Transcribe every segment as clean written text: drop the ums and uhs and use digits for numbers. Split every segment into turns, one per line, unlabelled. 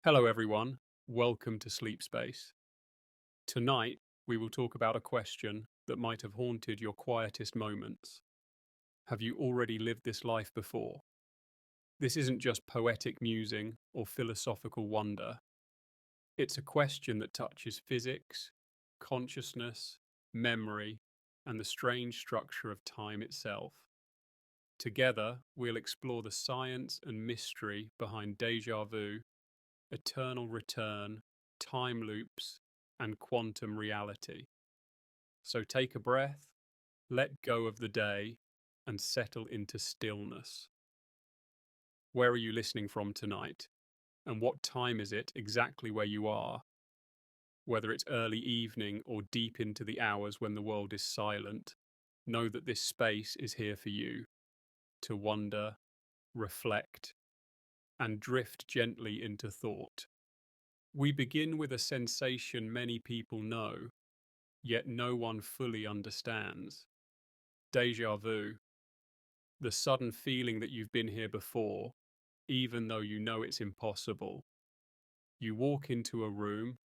Hello, everyone. Welcome to Sleep Space. Tonight, we will talk about a question that might have haunted your quietest moments. Have you already lived this life before? This isn't just poetic musing or philosophical wonder. It's a question that touches physics, consciousness, memory, and the strange structure of time itself. Together, we'll explore the science and mystery behind déjà vu, eternal return, time loops, and quantum reality. So take a breath, let go of the day, and settle into stillness. Where are you listening from tonight? And what time is it exactly where you are? Whether it's early evening or deep into the hours when the world is silent, know that this space is here for you to wonder, reflect, and drift gently into thought. We begin with a sensation many people know, yet no one fully understands. Déjà vu, the sudden feeling that you've been here before, even though you know it's impossible. You walk into a room,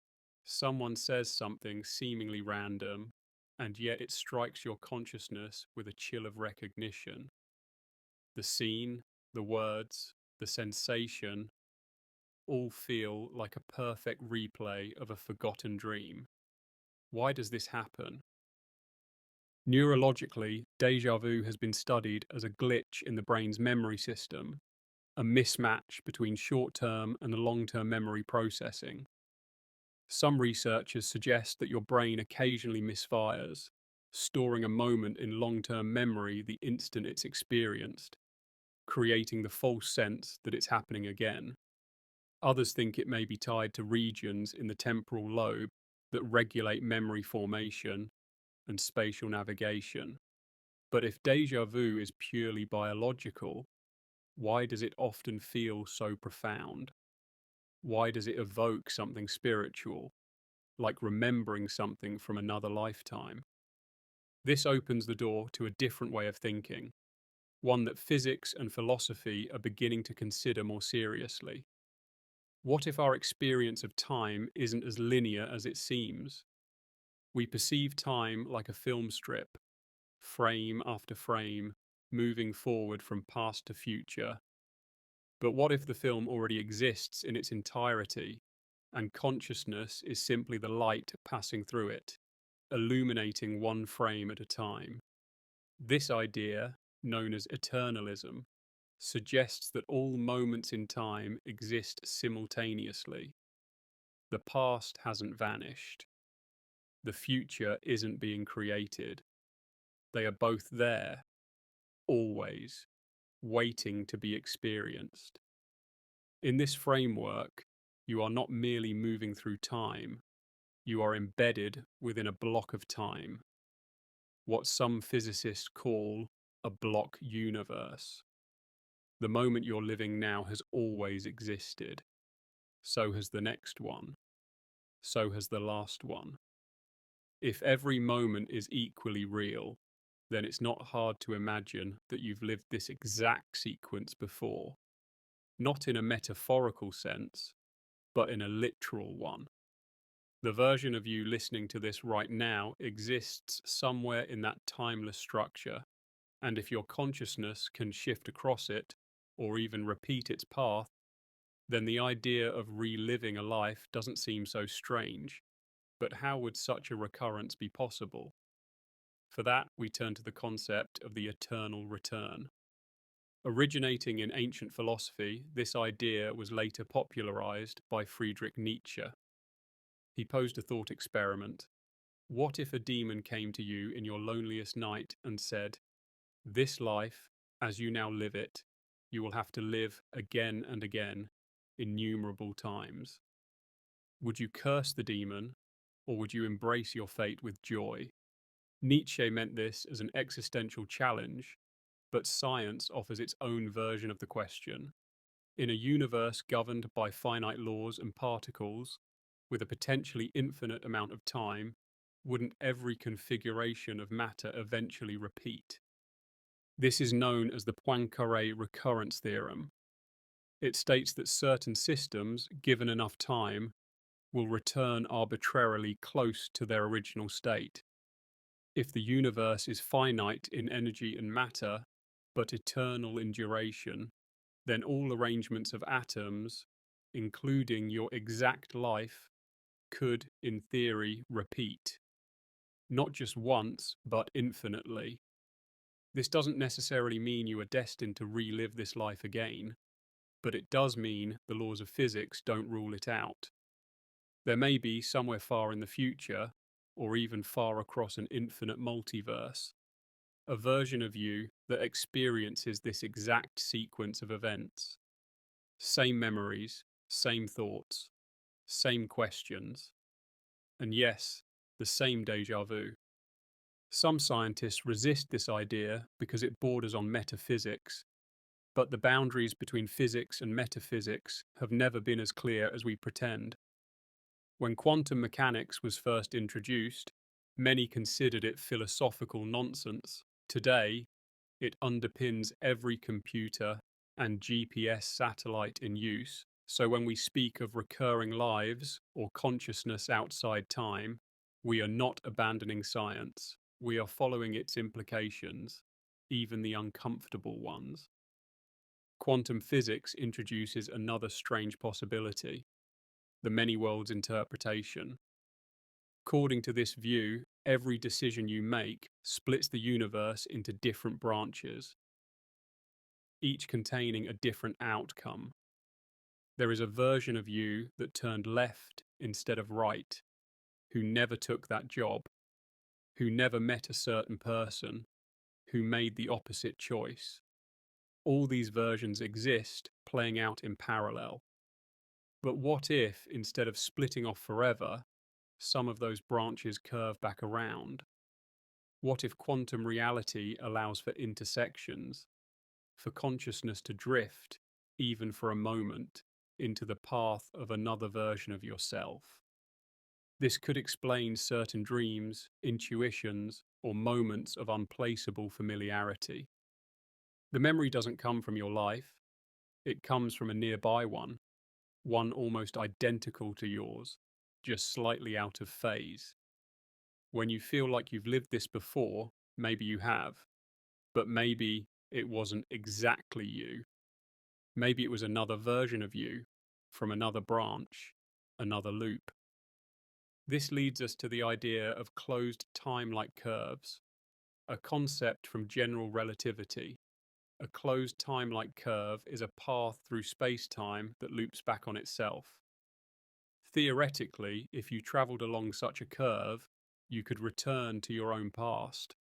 someone says something seemingly random, and yet it strikes your consciousness with a chill of recognition. The scene, the words, the sensation all feel like a perfect replay of a forgotten dream. Why does this happen? Neurologically, déjà vu has been studied as a glitch in the brain's memory system, a mismatch between short-term and long-term memory processing. Some researchers suggest that your brain occasionally misfires, storing a moment in long-term memory the instant it's experienced, creating the false sense that it's happening again. Others think it may be tied to regions in the temporal lobe that regulate memory formation and spatial navigation. But if déjà vu is purely biological, why does it often feel so profound? Why does it evoke something spiritual, like remembering something from another lifetime? This opens the door to a different way of thinking, one that physics and philosophy are beginning to consider more seriously. What if our experience of time isn't as linear as it seems? We perceive time like a film strip, frame after frame, moving forward from past to future. But what if the film already exists in its entirety, and consciousness is simply the light passing through it, illuminating one frame at a time? This idea, known as eternalism, suggests that all moments in time exist simultaneously. The past hasn't vanished. The future isn't being created. They are both there, always, waiting to be experienced. In this framework, you are not merely moving through time, you are embedded within a block of time, what some physicists call a block universe. The moment you're living now has always existed. So has the next one. So has the last one. If every moment is equally real, then it's not hard to imagine that you've lived this exact sequence before. Not in a metaphorical sense, but in a literal one. The version of you listening to this right now exists somewhere in that timeless structure, and if your consciousness can shift across it, or even repeat its path, then the idea of reliving a life doesn't seem so strange. But how would such a recurrence be possible? For that, we turn to the concept of the eternal return. Originating in ancient philosophy, this idea was later popularized by Friedrich Nietzsche. He posed a thought experiment. What if a demon came to you in your loneliest night and said, "This life, as you now live it, you will have to live again and again, innumerable times"? Would you curse the demon, or would you embrace your fate with joy? Nietzsche meant this as an existential challenge, but science offers its own version of the question. In a universe governed by finite laws and particles, with a potentially infinite amount of time, wouldn't every configuration of matter eventually repeat? This is known as the Poincaré recurrence theorem. It states that certain systems, given enough time, will return arbitrarily close to their original state. If the universe is finite in energy and matter, but eternal in duration, then all arrangements of atoms, including your exact life, could, in theory, repeat. Not just once, but infinitely. This doesn't necessarily mean you are destined to relive this life again, but it does mean the laws of physics don't rule it out. There may be, somewhere far in the future, or even far across an infinite multiverse, a version of you that experiences this exact sequence of events. Same memories, same thoughts, same questions, and yes, the same déjà vu. Some scientists resist this idea because it borders on metaphysics, but the boundaries between physics and metaphysics have never been as clear as we pretend. When quantum mechanics was first introduced, many considered it philosophical nonsense. Today, it underpins every computer and GPS satellite in use. So when we speak of recurring lives or consciousness outside time, we are not abandoning science. We are following its implications, even the uncomfortable ones. Quantum physics introduces another strange possibility: the many worlds interpretation. According to this view, every decision you make splits the universe into different branches, each containing a different outcome. There is a version of you that turned left instead of right, who never took that job, who never met a certain person, who made the opposite choice. All these versions exist, playing out in parallel. But what if, instead of splitting off forever, some of those branches curve back around? What if quantum reality allows for intersections, for consciousness to drift, even for a moment, into the path of another version of yourself? This could explain certain dreams, intuitions, or moments of unplaceable familiarity. The memory doesn't come from your life, it comes from a nearby one almost identical to yours, just slightly out of phase. When you feel like you've lived this before, maybe you have, but maybe it wasn't exactly you. Maybe it was another version of you, from another branch, another loop. This leads us to the idea of closed time-like curves, a concept from general relativity. A closed time-like curve is a path through space-time that loops back on itself. Theoretically, if you travelled along such a curve, you could return to your own past.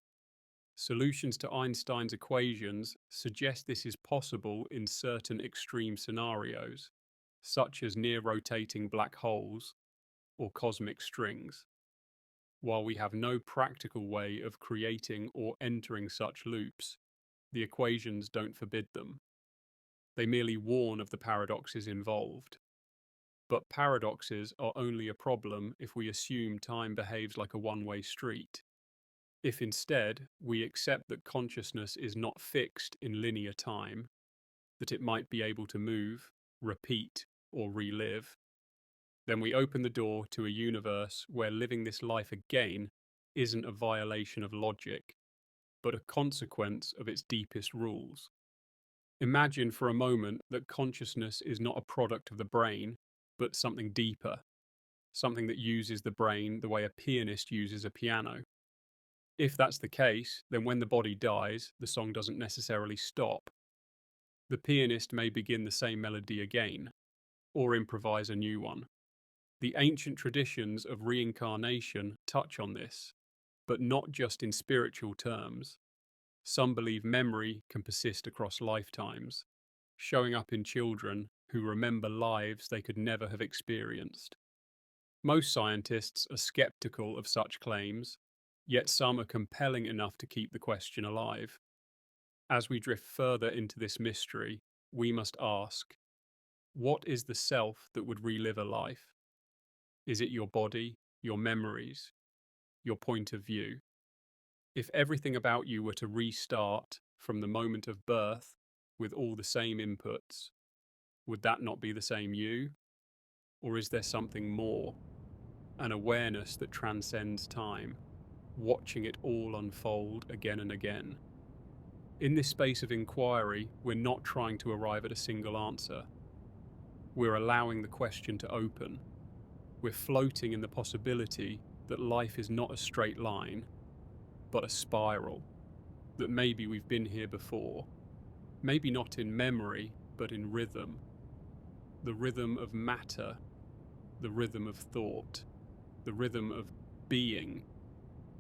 Solutions to Einstein's equations suggest this is possible in certain extreme scenarios, such as near-rotating black holes or cosmic strings. While we have no practical way of creating or entering such loops, the equations don't forbid them. They merely warn of the paradoxes involved. But paradoxes are only a problem if we assume time behaves like a one-way street. If instead we accept that consciousness is not fixed in linear time, that it might be able to move, repeat, or relive, then we open the door to a universe where living this life again isn't a violation of logic, but a consequence of its deepest rules. Imagine for a moment that consciousness is not a product of the brain, but something deeper, something that uses the brain the way a pianist uses a piano. If that's the case, then when the body dies, the song doesn't necessarily stop. The pianist may begin the same melody again, or improvise a new one. The ancient traditions of reincarnation touch on this, but not just in spiritual terms. Some believe memory can persist across lifetimes, showing up in children who remember lives they could never have experienced. Most scientists are skeptical of such claims, yet some are compelling enough to keep the question alive. As we drift further into this mystery, we must ask, what is the self that would relive a life? Is it your body, your memories, your point of view? If everything about you were to restart from the moment of birth with all the same inputs, Would that not be the same you? Or is there something more? An awareness that transcends time, watching it all unfold again and again. In this space of inquiry, we're not trying to arrive at a single answer. We're allowing the question to open. We're floating in the possibility that life is not a straight line, but a spiral. That maybe we've been here before. Maybe not in memory, but in rhythm. The rhythm of matter, the rhythm of thought, the rhythm of being.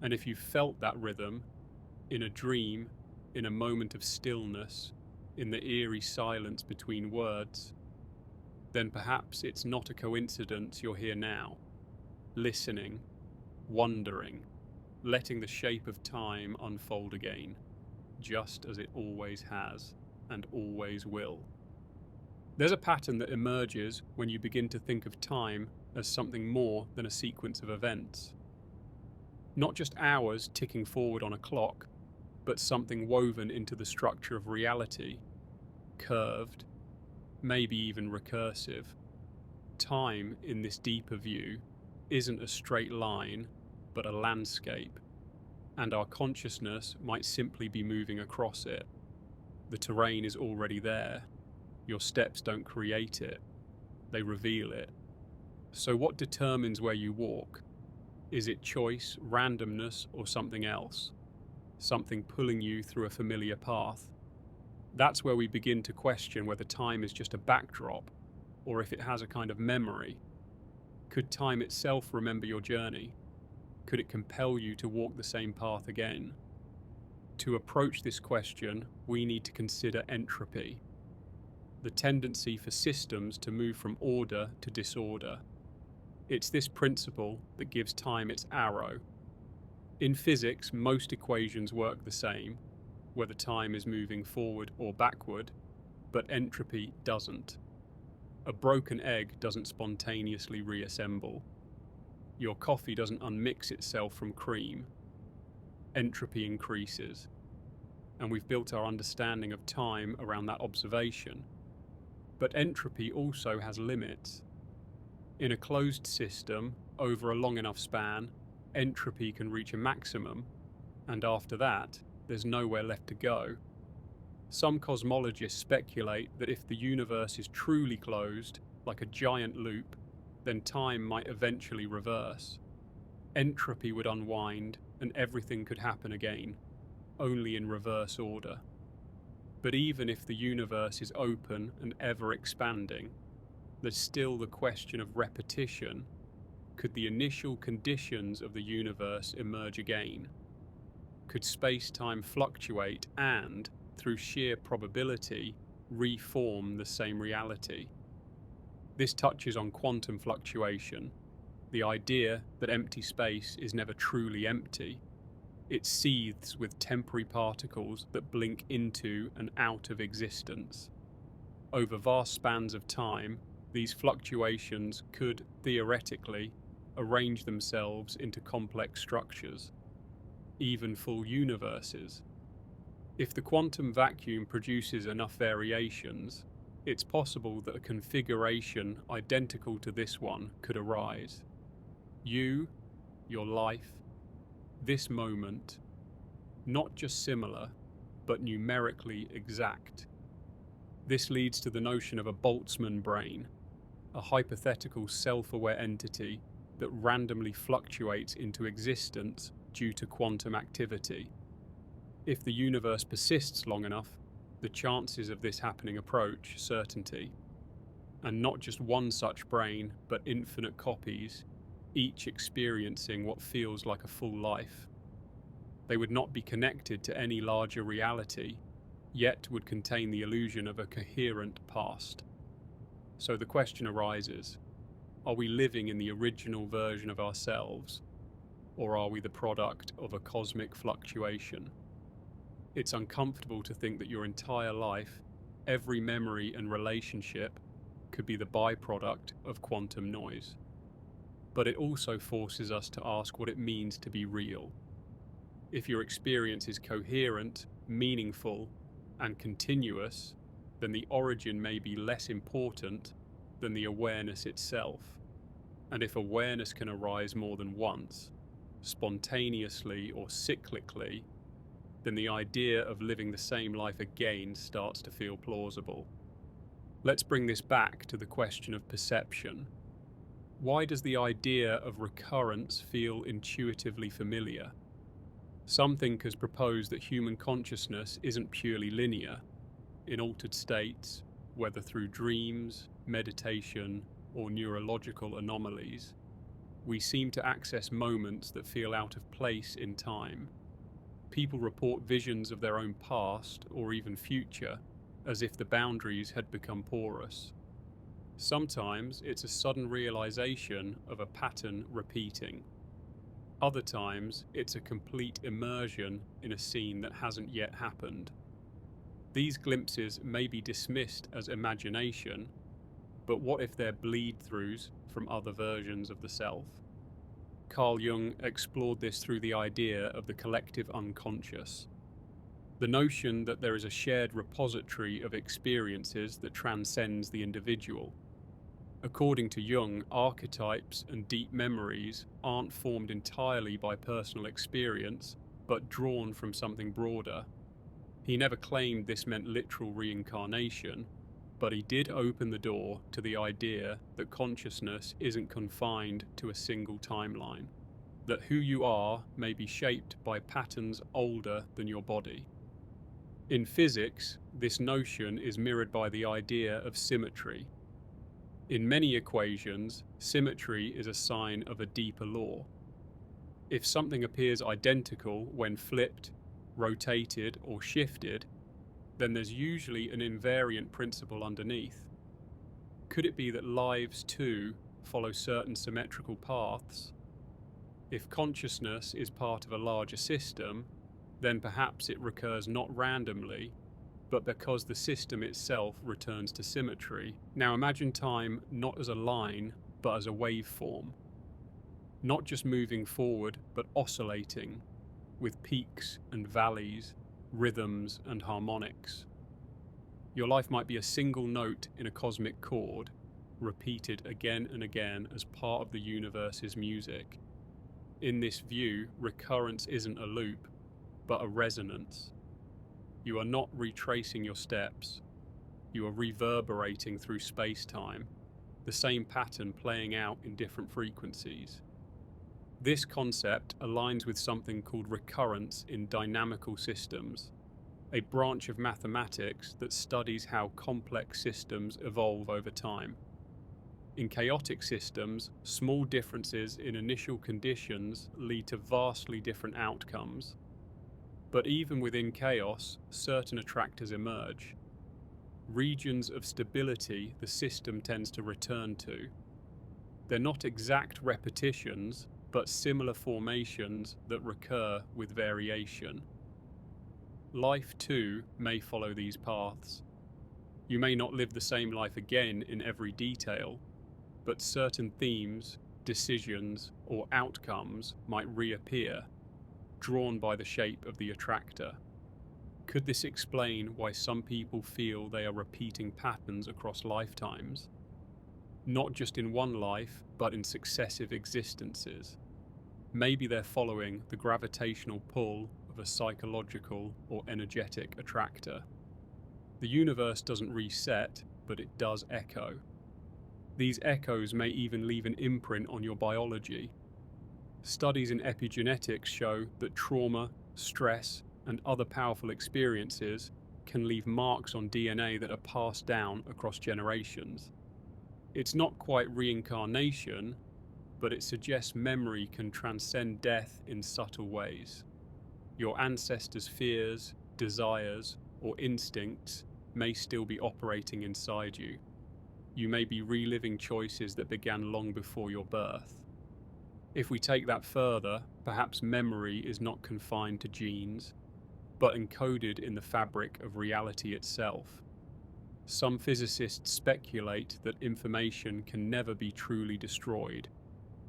And if you felt that rhythm in a dream, in a moment of stillness, in the eerie silence between words, then perhaps it's not a coincidence you're here now, listening, wondering, letting the shape of time unfold again, just as it always has and always will. There's a pattern that emerges when you begin to think of time as something more than a sequence of events. Not just hours ticking forward on a clock, but something woven into the structure of reality, curved, maybe even recursive. Time, in this deeper view, isn't a straight line, but a landscape, and our consciousness might simply be moving across it. The terrain is already there. Your steps don't create it, they reveal it. So what determines where you walk? Is it choice, randomness, or something else? Something pulling you through a familiar path? That's where we begin to question whether time is just a backdrop, or if it has a kind of memory. Could time itself remember your journey? Could it compel you to walk the same path again? To approach this question, we need to consider entropy, the tendency for systems to move from order to disorder. It's this principle that gives time its arrow. In physics, most equations work the same, whether time is moving forward or backward, but entropy doesn't. A broken egg doesn't spontaneously reassemble. Your coffee doesn't unmix itself from cream. Entropy increases. And we've built our understanding of time around that observation. But entropy also has limits. In a closed system, over a long enough span, entropy can reach a maximum, and after that, there's nowhere left to go. Some cosmologists speculate that if the universe is truly closed, like a giant loop, then time might eventually reverse. Entropy would unwind, and everything could happen again, only in reverse order. But even if the universe is open and ever expanding, there's still the question of repetition. Could the initial conditions of the universe emerge again? Could space-time fluctuate and, through sheer probability, reform the same reality? This touches on quantum fluctuation, the idea that empty space is never truly empty. It seethes with temporary particles that blink into and out of existence. Over vast spans of time, these fluctuations could, theoretically, arrange themselves into complex structures, even full universes. If the quantum vacuum produces enough variations, it's possible that a configuration identical to this one could arise. You, your life, this moment, not just similar, but numerically exact. This leads to the notion of a Boltzmann brain, a hypothetical self-aware entity that randomly fluctuates into existence due to quantum activity. If the universe persists long enough, the chances of this happening approach certainty. And not just one such brain, but infinite copies, each experiencing what feels like a full life. They would not be connected to any larger reality, yet would contain the illusion of a coherent past. So the question arises, are we living in the original version of ourselves, or are we the product of a cosmic fluctuation? It's uncomfortable to think that your entire life, every memory and relationship, could be the byproduct of quantum noise. But it also forces us to ask what it means to be real. If your experience is coherent, meaningful, and continuous, then the origin may be less important than the awareness itself. And if awareness can arise more than once, spontaneously or cyclically, then the idea of living the same life again starts to feel plausible. Let's bring this back to the question of perception. Why does the idea of recurrence feel intuitively familiar? Some thinkers propose that human consciousness isn't purely linear. In altered states, whether through dreams, meditation, or neurological anomalies, we seem to access moments that feel out of place in time. People report visions of their own past or even future, as if the boundaries had become porous. Sometimes it's a sudden realization of a pattern repeating. Other times it's a complete immersion in a scene that hasn't yet happened. These glimpses may be dismissed as imagination, but what if they're bleed-throughs from other versions of the self? Carl Jung explored this through the idea of the collective unconscious. The notion that there is a shared repository of experiences that transcends the individual. According to Jung, archetypes and deep memories aren't formed entirely by personal experience, but drawn from something broader. He never claimed this meant literal reincarnation, but he did open the door to the idea that consciousness isn't confined to a single timeline, that who you are may be shaped by patterns older than your body. In physics, this notion is mirrored by the idea of symmetry. In many equations, symmetry is a sign of a deeper law. If something appears identical when flipped, rotated, or shifted, then there's usually an invariant principle underneath. Could it be that lives too follow certain symmetrical paths? If consciousness is part of a larger system, then perhaps it recurs not randomly, but because the system itself returns to symmetry. Now imagine time not as a line, but as a waveform. Not just moving forward, but oscillating, with peaks and valleys, rhythms and harmonics. Your life might be a single note in a cosmic chord, repeated again and again as part of the universe's music. In this view, recurrence isn't a loop, but a resonance. You are not retracing your steps. You are reverberating through space-time, the same pattern playing out in different frequencies. This concept aligns with something called recurrence in dynamical systems, a branch of mathematics that studies how complex systems evolve over time. In chaotic systems, small differences in initial conditions lead to vastly different outcomes. But even within chaos, certain attractors emerge. Regions of stability the system tends to return to. They're not exact repetitions, but similar formations that recur with variation. Life, too, may follow these paths. You may not live the same life again in every detail, but certain themes, decisions, or outcomes might reappear, drawn by the shape of the attractor. Could this explain why some people feel they are repeating patterns across lifetimes? Not just in one life, but in successive existences. Maybe they're following the gravitational pull of a psychological or energetic attractor. The universe doesn't reset, but it does echo. These echoes may even leave an imprint on your biology. Studies in epigenetics show that trauma, stress, and other powerful experiences can leave marks on DNA that are passed down across generations. It's not quite reincarnation, but it suggests memory can transcend death in subtle ways. Your ancestors' fears, desires, or instincts may still be operating inside you. You may be reliving choices that began long before your birth. If we take that further, perhaps memory is not confined to genes, but encoded in the fabric of reality itself. Some physicists speculate that information can never be truly destroyed,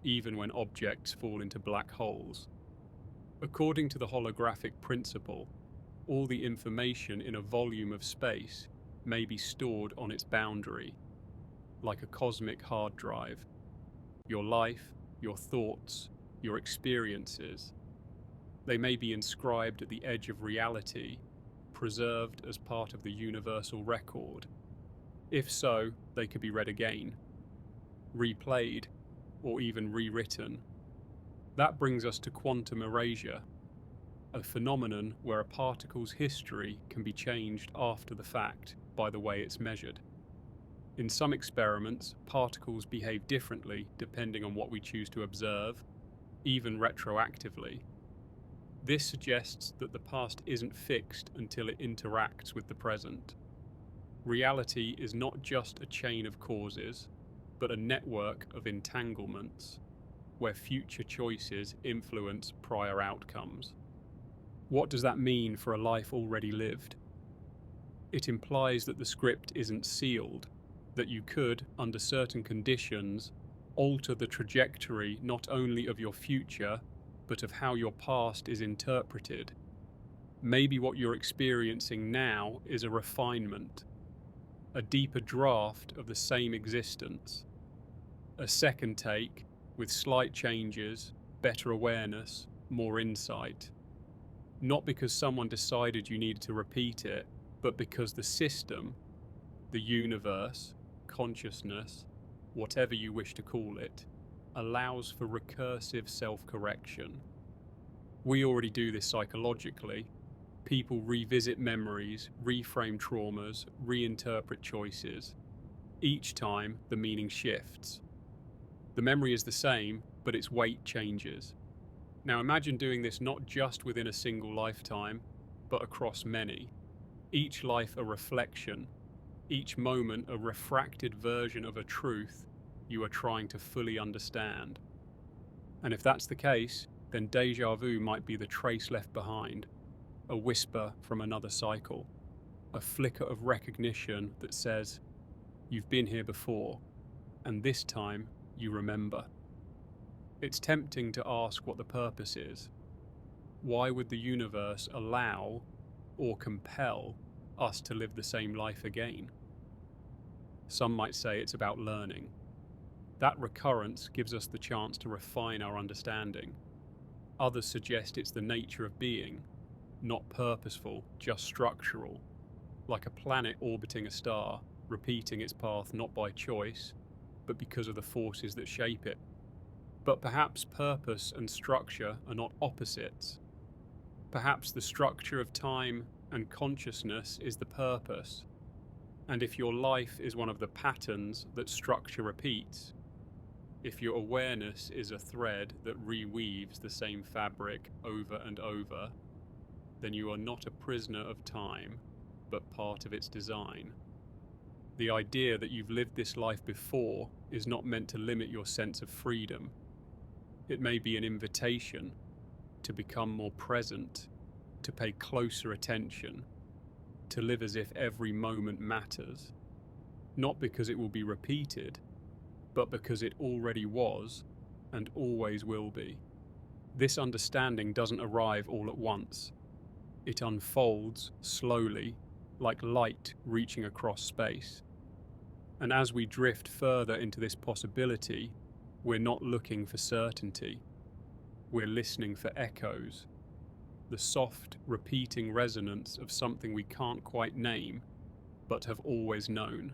even when objects fall into black holes. According to the holographic principle, all the information in a volume of space may be stored on its boundary, like a cosmic hard drive. Your life, your thoughts, your experiences, they may be inscribed at the edge of reality, preserved as part of the universal record. If so, they could be read again, replayed, or even rewritten. That brings us to quantum erasure, a phenomenon where a particle's history can be changed after the fact by the way it's measured. In some experiments, particles behave differently depending on what we choose to observe, even retroactively. This suggests that the past isn't fixed until it interacts with the present. Reality is not just a chain of causes, but a network of entanglements, where future choices influence prior outcomes. What does that mean for a life already lived? It implies that the script isn't sealed, that you could, under certain conditions, alter the trajectory not only of your future, but of how your past is interpreted. Maybe what you're experiencing now is a refinement, a deeper draft of the same existence, a second take with slight changes, better awareness, more insight. Not because someone decided you needed to repeat it, but because the system, the universe, consciousness, whatever you wish to call it, allows for recursive self-correction. We already do this psychologically. People revisit memories, reframe traumas, reinterpret choices. Each time, the meaning shifts. The memory is the same, but its weight changes. Now imagine doing this not just within a single lifetime, but across many. Each life a reflection, each moment a refracted version of a truth you are trying to fully understand. And if that's the case, then déjà vu might be the trace left behind, a whisper from another cycle, a flicker of recognition that says, "You've been here before, and this time you remember." It's tempting to ask what the purpose is. Why would the universe allow or compel us to live the same life again? Some might say it's about learning. That recurrence gives us the chance to refine our understanding. Others suggest it's the nature of being, not purposeful, just structural, like a planet orbiting a star, repeating its path not by choice, but because of the forces that shape it. But perhaps purpose and structure are not opposites. Perhaps the structure of time and consciousness is the purpose. And if your life is one of the patterns that structure repeats, if your awareness is a thread that reweaves the same fabric over and over, then you are not a prisoner of time, but part of its design. The idea that you've lived this life before is not meant to limit your sense of freedom. It may be an invitation to become more present, to pay closer attention, to live as if every moment matters, not because it will be repeated, but because it already was and always will be. This understanding doesn't arrive all at once. It unfolds slowly, like light reaching across space. And as we drift further into this possibility, we're not looking for certainty. We're listening for echoes, the soft, repeating resonance of something we can't quite name, but have always known.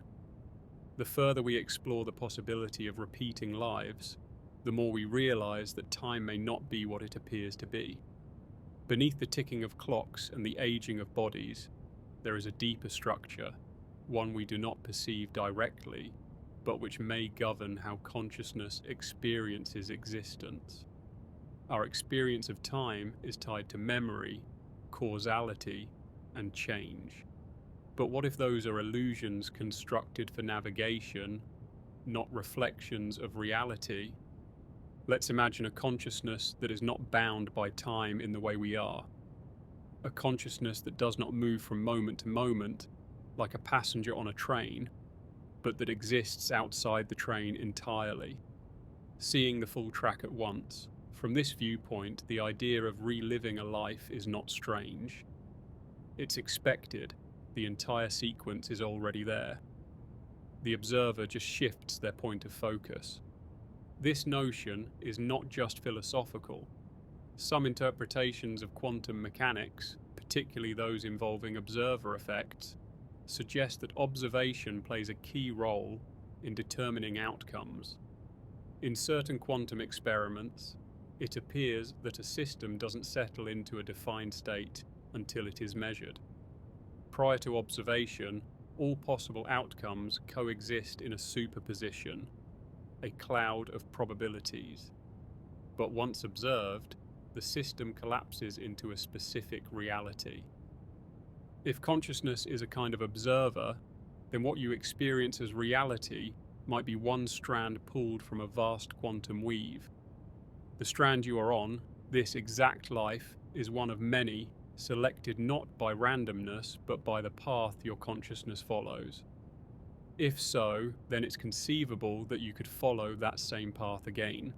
The further we explore the possibility of repeating lives, the more we realize that time may not be what it appears to be. Beneath the ticking of clocks and the aging of bodies, there is a deeper structure, one we do not perceive directly, but which may govern how consciousness experiences existence. Our experience of time is tied to memory, causality, and change. But what if those are illusions constructed for navigation, not reflections of reality? Let's imagine a consciousness that is not bound by time in the way we are. A consciousness that does not move from moment to moment, like a passenger on a train, but that exists outside the train entirely, seeing the full track at once. From this viewpoint, the idea of reliving a life is not strange. It's expected. the entire sequence is already there. The observer just shifts their point of focus. This notion is not just philosophical. Some interpretations of quantum mechanics, particularly those involving observer effects, suggest that observation plays a key role in determining outcomes. In certain quantum experiments, it appears that a system doesn't settle into a defined state until it is measured. Prior to observation, all possible outcomes coexist in a superposition, a cloud of probabilities. But once observed, the system collapses into a specific reality. If consciousness is a kind of observer, then what you experience as reality might be one strand pulled from a vast quantum weave. The strand you are on, this exact life, is one of many, selected not by randomness but by the path your consciousness follows. If so, then it's conceivable that you could follow that same path again.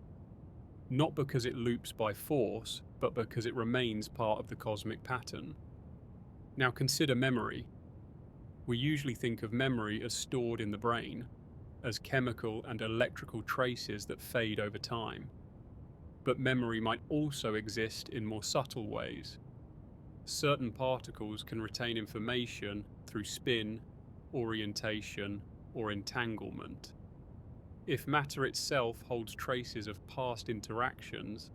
Not because it loops by force, but because it remains part of the cosmic pattern. Now consider memory. We usually think of memory as stored in the brain, as chemical and electrical traces that fade over time. But memory might also exist in more subtle ways. Certain particles can retain information through spin, orientation, or entanglement. If matter itself holds traces of past interactions,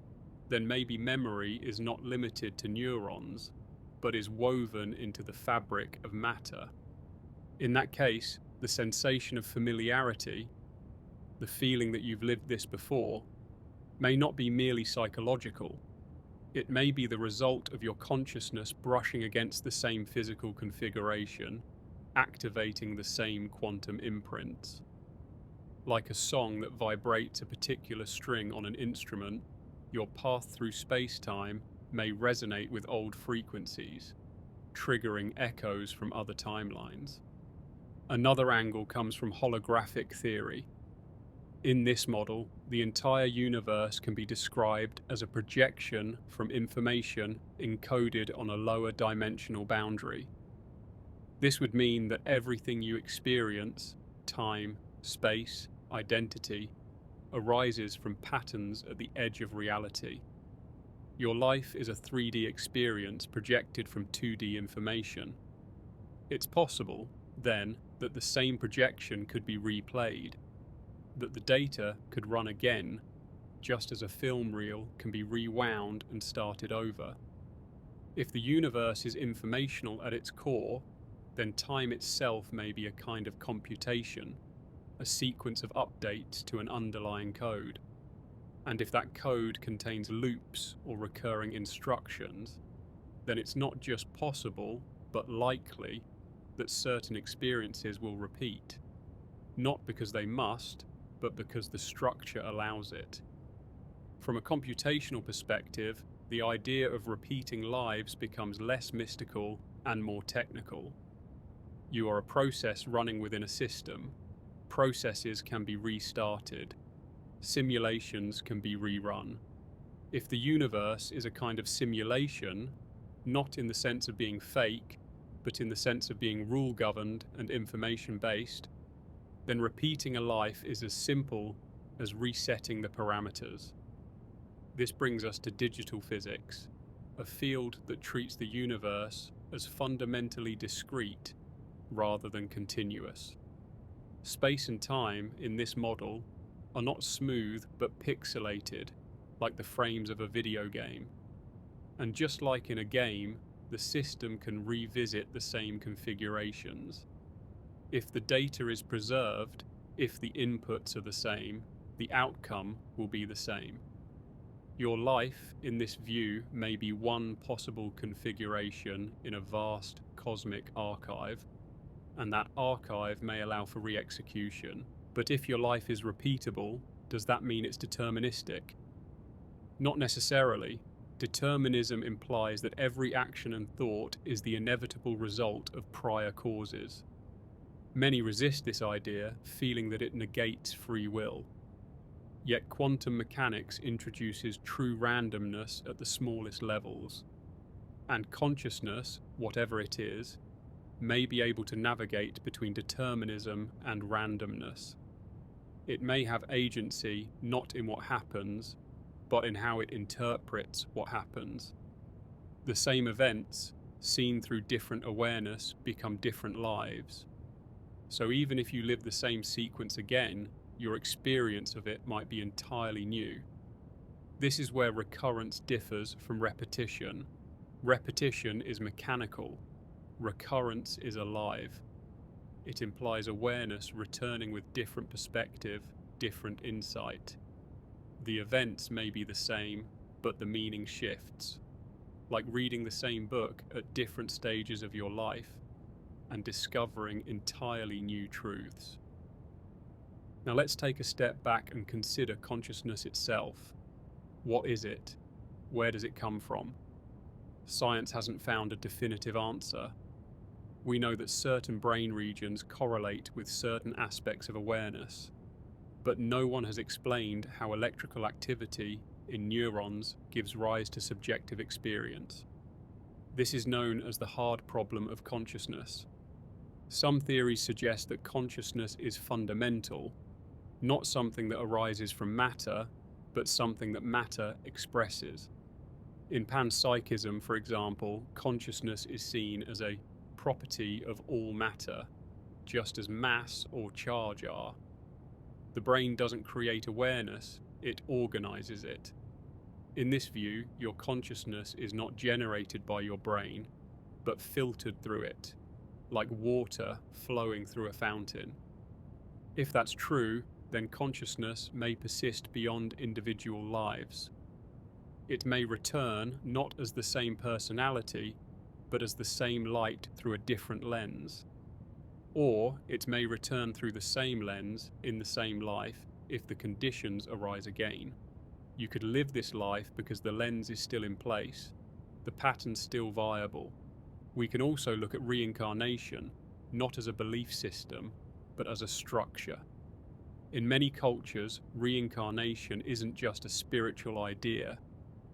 then maybe memory is not limited to neurons, but is woven into the fabric of matter. In that case, the sensation of familiarity, the feeling that you've lived this before, may not be merely psychological. It may be the result of your consciousness brushing against the same physical configuration, activating the same quantum imprints. Like a song that vibrates a particular string on an instrument, your path through space-time may resonate with old frequencies, triggering echoes from other timelines. Another angle comes from holographic theory. In this model, the entire universe can be described as a projection from information encoded on a lower dimensional boundary. This would mean that everything you experience, time, space, identity, arises from patterns at the edge of reality. Your life is a 3D experience projected from 2D information. It's possible, then, that the same projection could be replayed, that the data could run again, just as a film reel can be rewound and started over. If the universe is informational at its core, then time itself may be a kind of computation, a sequence of updates to an underlying code. And if that code contains loops or recurring instructions, then it's not just possible, but likely, that certain experiences will repeat, not because they must, but because the structure allows it. From a computational perspective, the idea of repeating lives becomes less mystical and more technical. You are a process running within a system. Processes can be restarted. Simulations can be rerun. If the universe is a kind of simulation, not in the sense of being fake, but in the sense of being rule-governed and information-based, then repeating a life is as simple as resetting the parameters. This brings us to digital physics, a field that treats the universe as fundamentally discrete rather than continuous. Space and time in this model are not smooth but pixelated, like the frames of a video game. And just like in a game, the system can revisit the same configurations. If the data is preserved, if the inputs are the same, the outcome will be the same. Your life, in this view, may be one possible configuration in a vast cosmic archive, and that archive may allow for re-execution. But if your life is repeatable, does that mean it's deterministic? Not necessarily. Determinism implies that every action and thought is the inevitable result of prior causes. Many resist this idea, feeling that it negates free will. Yet quantum mechanics introduces true randomness at the smallest levels. And consciousness, whatever it is may be able to navigate between determinism and randomness. It may have agency not in what happens, but in how it interprets what happens. The same events, seen through different awareness, become different lives. So even if you live the same sequence again, your experience of it might be entirely new. This is where recurrence differs from repetition. Repetition is mechanical. Recurrence is alive. It implies awareness returning with different perspective, different insight. The events may be the same, but the meaning shifts. Like reading the same book at different stages of your life and discovering entirely new truths. Now let's take a step back and consider consciousness itself. What is it? Where does it come from? Science hasn't found a definitive answer. We know that certain brain regions correlate with certain aspects of awareness, but no one has explained how electrical activity in neurons gives rise to subjective experience. This is known as the hard problem of consciousness. Some theories suggest that consciousness is fundamental, not something that arises from matter, but something that matter expresses. In panpsychism, for example, consciousness is seen as a property of all matter, just as mass or charge are. The brain doesn't create awareness, it organizes it. In this view, your consciousness is not generated by your brain, but filtered through it, like water flowing through a fountain. If that's true, then consciousness may persist beyond individual lives. It may return not as the same personality, but as the same light through a different lens. Or it may return through the same lens in the same life if the conditions arise again. You could live this life because the lens is still in place, the pattern's still viable. We can also look at reincarnation, not as a belief system, but as a structure. In many cultures, reincarnation isn't just a spiritual idea,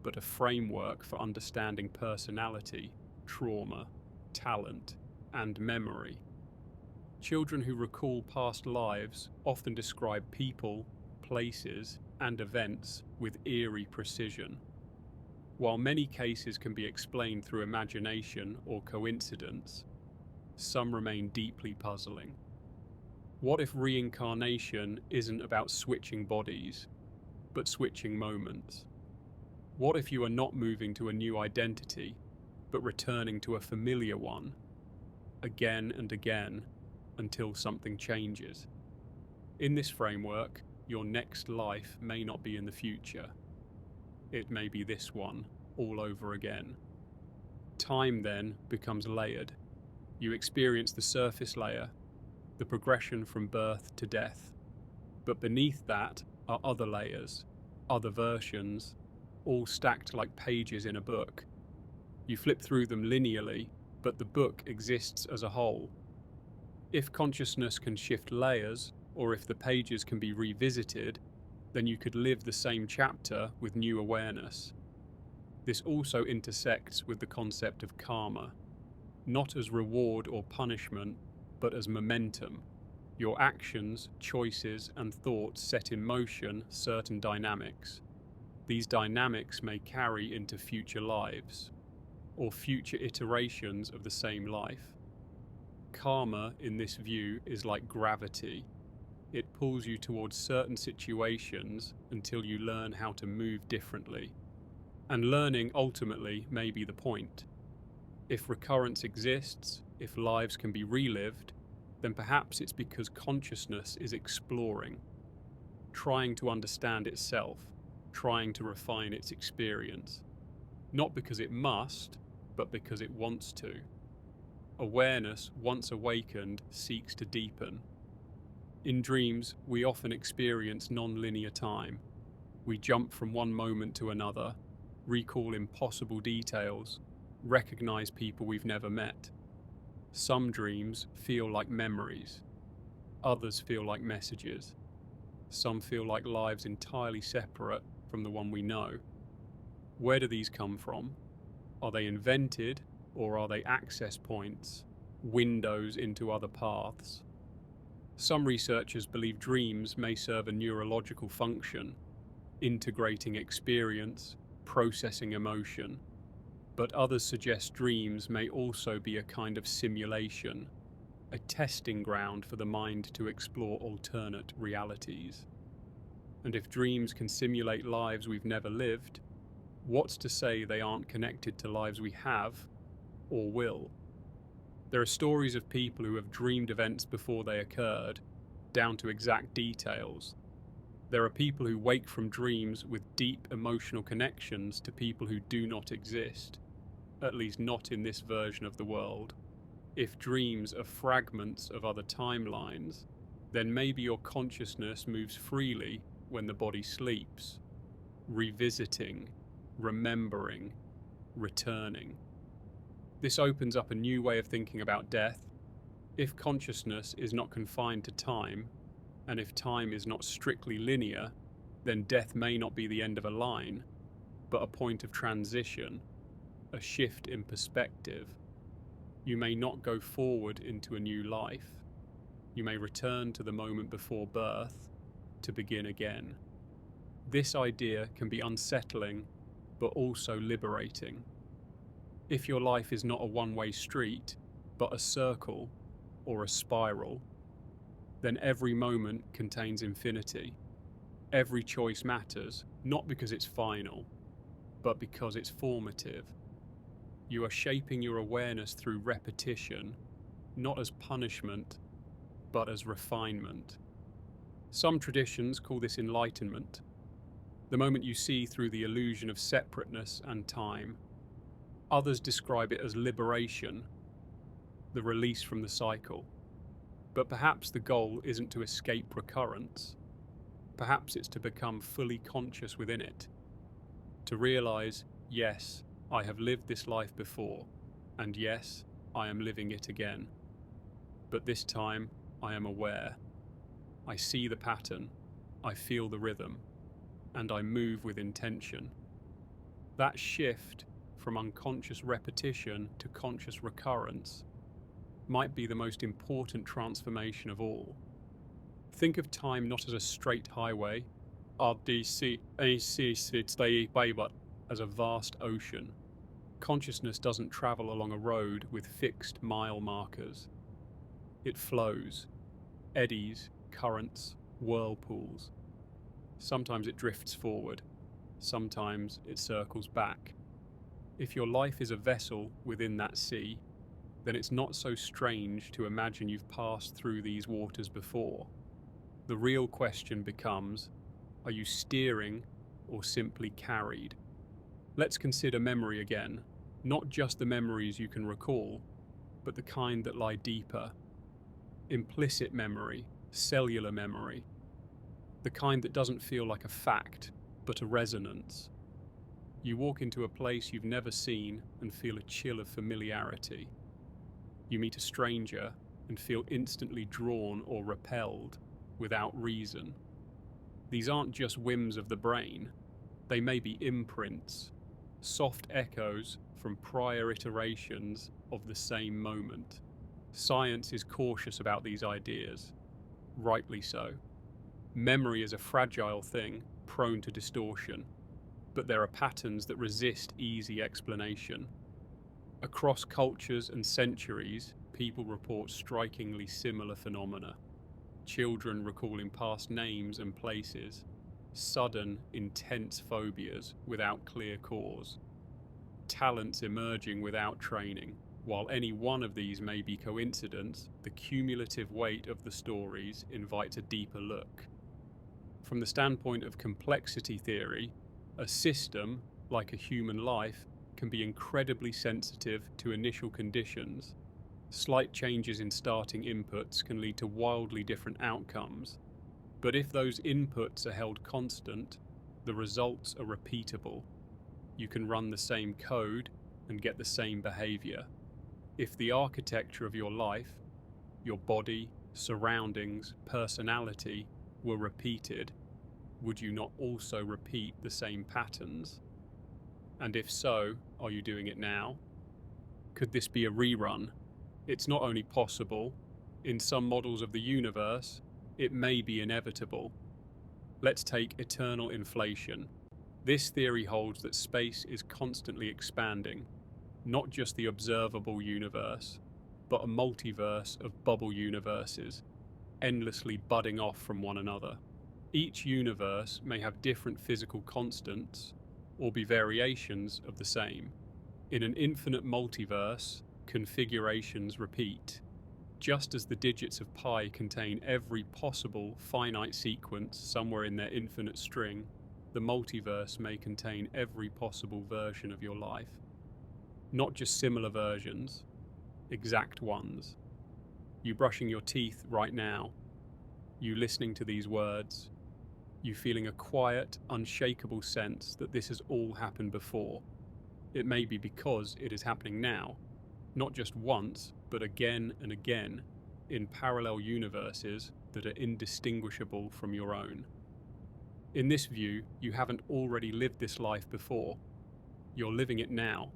but a framework for understanding personality, trauma, talent, and memory. Children who recall past lives often describe people, places, and events with eerie precision. While many cases can be explained through imagination or coincidence, some remain deeply puzzling. What if reincarnation isn't about switching bodies, but switching moments? What if you are not moving to a new identity, but returning to a familiar one, again and again, until something changes? In this framework, your next life may not be in the future. It may be this one, all over again. Time then becomes layered. You experience the surface layer, the progression from birth to death. But beneath that are other layers, other versions, all stacked like pages in a book. You flip through them linearly, but the book exists as a whole. If consciousness can shift layers, or if the pages can be revisited, then you could live the same chapter with new awareness. This also intersects with the concept of karma, not as reward or punishment, but as momentum. Your actions, choices, and thoughts set in motion certain dynamics. These dynamics may carry into future lives, or future iterations of the same life. Karma, in this view, is like gravity. It pulls you towards certain situations until you learn how to move differently. And learning ultimately may be the point. If recurrence exists, if lives can be relived, then perhaps it's because consciousness is exploring, trying to understand itself, trying to refine its experience. Not because it must, but because it wants to. Awareness, once awakened, seeks to deepen. In dreams, we often experience non-linear time. We jump from one moment to another, recall impossible details, recognize people we've never met. Some dreams feel like memories. Others feel like messages. Some feel like lives entirely separate from the one we know. Where do these come from? Are they invented, or are they access points, windows into other paths. Some researchers believe dreams may serve a neurological function, integrating experience, processing emotion, but others suggest dreams may also be a kind of simulation, a testing ground for the mind to explore alternate realities. And if dreams can simulate lives we've never lived, what's to say they aren't connected to lives we have or will? There are stories of people who have dreamed events before they occurred, down to exact details. There are people who wake from dreams with deep emotional connections to people who do not exist, at least not in this version of the world. If dreams are fragments of other timelines, then maybe your consciousness moves freely when the body sleeps, revisiting, remembering, returning. This opens up a new way of thinking about death. If consciousness is not confined to time, and if time is not strictly linear, then death may not be the end of a line, but a point of transition, a shift in perspective. You may not go forward into a new life. You may return to the moment before birth to begin again. This idea can be unsettling, but also liberating. If your life is not a one-way street, but a circle or a spiral, then every moment contains infinity. Every choice matters, not because it's final, but because it's formative. You are shaping your awareness through repetition, not as punishment, but as refinement. Some traditions call this enlightenment, the moment you see through the illusion of separateness and time. Others describe it as liberation, the release from the cycle. But perhaps the goal isn't to escape recurrence. Perhaps it's to become fully conscious within it. To realize, yes, I have lived this life before, and yes, I am living it again. But this time, I am aware. I see the pattern, I feel the rhythm, and I move with intention. That shift from unconscious repetition to conscious recurrence might be the most important transformation of all. Think of time not as a straight highway, but as a vast ocean. Consciousness doesn't travel along a road with fixed mile markers. It flows, eddies, currents, whirlpools. Sometimes it drifts forward, sometimes it circles back. If your life is a vessel within that sea, then it's not so strange to imagine you've passed through these waters before. The real question becomes, are you steering or simply carried? Let's consider memory again, not just the memories you can recall, but the kind that lie deeper. Implicit memory, cellular memory, the kind that doesn't feel like a fact, but a resonance. You walk into a place you've never seen and feel a chill of familiarity. You meet a stranger and feel instantly drawn or repelled without reason. These aren't just whims of the brain. They may be imprints, soft echoes from prior iterations of the same moment. Science is cautious about these ideas, rightly so. Memory is a fragile thing, prone to distortion, but there are patterns that resist easy explanation. Across cultures and centuries, people report strikingly similar phenomena. Children recalling past names and places, sudden, intense phobias without clear cause, talents emerging without training. While any one of these may be coincidence, the cumulative weight of the stories invites a deeper look. From the standpoint of complexity theory, a system, like a human life, can be incredibly sensitive to initial conditions. Slight changes in starting inputs can lead to wildly different outcomes. But if those inputs are held constant, the results are repeatable. You can run the same code and get the same behavior. If the architecture of your life, your body, surroundings, personality, were repeated, would you not also repeat the same patterns? And if so, are you doing it now? Could this be a rerun? It's not only possible, in some models of the universe, it may be inevitable. Let's take eternal inflation. This theory holds that space is constantly expanding, not just the observable universe, but a multiverse of bubble universes, endlessly budding off from one another. Each universe may have different physical constants or be variations of the same. In an infinite multiverse, configurations repeat. Just as the digits of pi contain every possible finite sequence somewhere in their infinite string, the multiverse may contain every possible version of your life. Not just similar versions, exact ones. You brushing your teeth right now, you listening to these words, you feeling a quiet, unshakable sense that this has all happened before. It may be because it is happening now, not just once, but again and again, in parallel universes that are indistinguishable from your own. In this view, you haven't already lived this life before. You're living it now,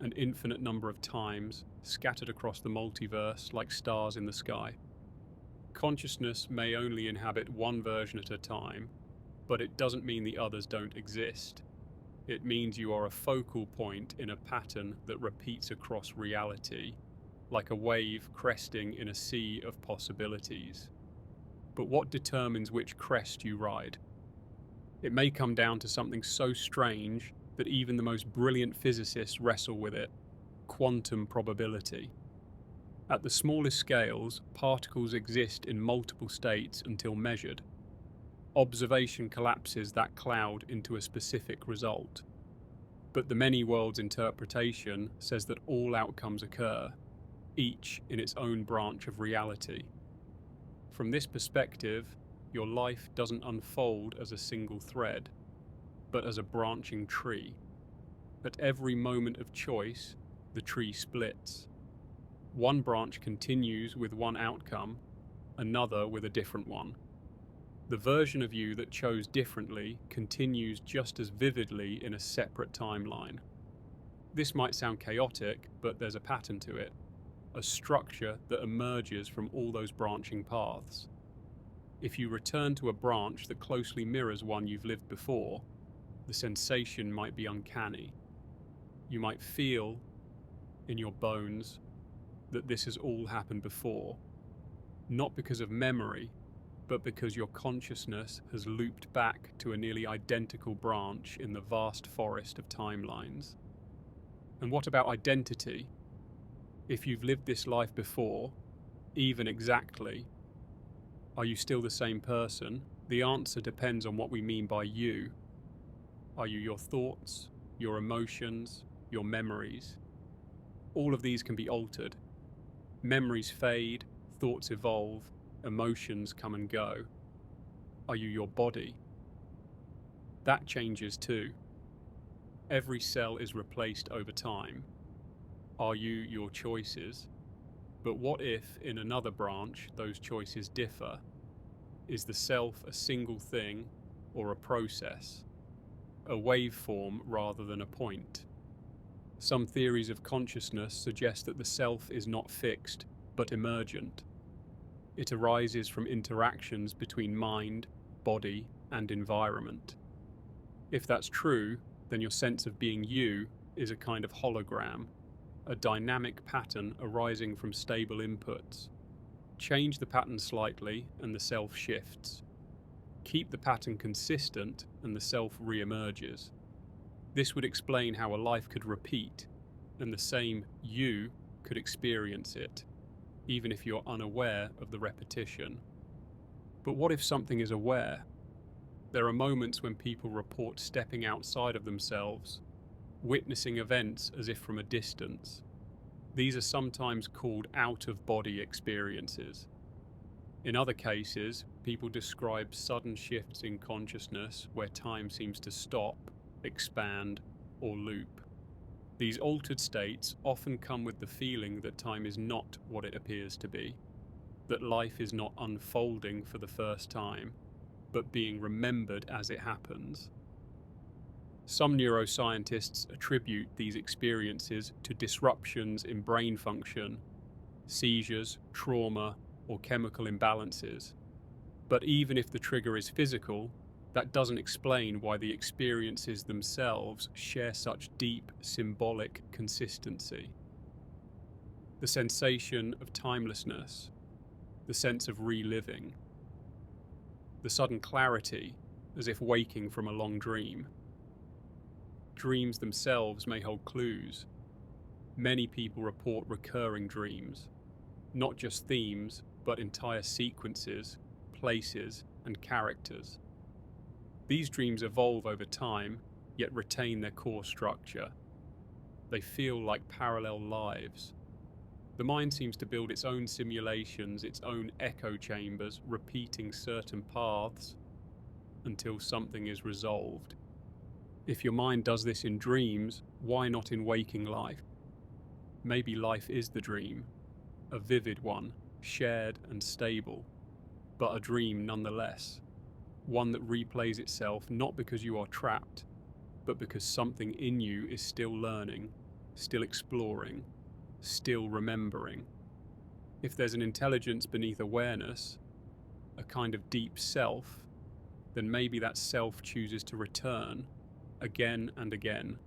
an infinite number of times, scattered across the multiverse like stars in the sky. Consciousness may only inhabit one version at a time, but it doesn't mean the others don't exist. It means you are a focal point in a pattern that repeats across reality, like a wave cresting in a sea of possibilities. But what determines which crest you ride? It may come down to something so strange that even the most brilliant physicists wrestle with it: quantum probability. At the smallest scales, particles exist in multiple states until measured. Observation collapses that cloud into a specific result. But the many worlds interpretation says that all outcomes occur, each in its own branch of reality. From this perspective, your life doesn't unfold as a single thread, but as a branching tree. At every moment of choice, the tree splits. One branch continues with one outcome, another with a different one. The version of you that chose differently continues just as vividly in a separate timeline. This might sound chaotic, but there's a pattern to it, a structure that emerges from all those branching paths. If you return to a branch that closely mirrors one you've lived before, the sensation might be uncanny. You might feel, in your bones, that this has all happened before, not because of memory, but because your consciousness has looped back to a nearly identical branch in the vast forest of timelines. And what about identity? If you've lived this life before, even exactly, are you still the same person? The answer depends on what we mean by you. Are you your thoughts, your emotions, your memories? All of these can be altered. Memories fade, thoughts evolve, emotions come and go. Are you your body? That changes too. Every cell is replaced over time. Are you your choices? But what if, in another branch, those choices differ? Is the self a single thing or a process? A waveform rather than a point? Some theories of consciousness suggest that the self is not fixed, but emergent. It arises from interactions between mind, body, and environment. If that's true, then your sense of being you is a kind of hologram, a dynamic pattern arising from stable inputs. Change the pattern slightly and the self shifts. Keep the pattern consistent and the self re-emerges. This would explain how a life could repeat, and the same you could experience it, even if you're unaware of the repetition. But what if something is aware? There are moments when people report stepping outside of themselves, witnessing events as if from a distance. These are sometimes called out-of-body experiences. In other cases, people describe sudden shifts in consciousness where time seems to stop, expand, or loop. These altered states often come with the feeling that time is not what it appears to be, that life is not unfolding for the first time, but being remembered as it happens. Some neuroscientists attribute these experiences to disruptions in brain function, seizures, trauma, or chemical imbalances. But even if the trigger is physical, that doesn't explain why the experiences themselves share such deep symbolic consistency. The sensation of timelessness, the sense of reliving, the sudden clarity as if waking from a long dream. Dreams themselves may hold clues. Many people report recurring dreams, not just themes, but entire sequences, places, and characters. These dreams evolve over time, yet retain their core structure. They feel like parallel lives. The mind seems to build its own simulations, its own echo chambers, repeating certain paths until something is resolved. If your mind does this in dreams, why not in waking life? Maybe life is the dream, a vivid one, shared and stable, but a dream nonetheless. One that replays itself not because you are trapped, but because something in you is still learning, still exploring, still remembering. If there's an intelligence beneath awareness, a kind of deep self, then maybe that self chooses to return again and again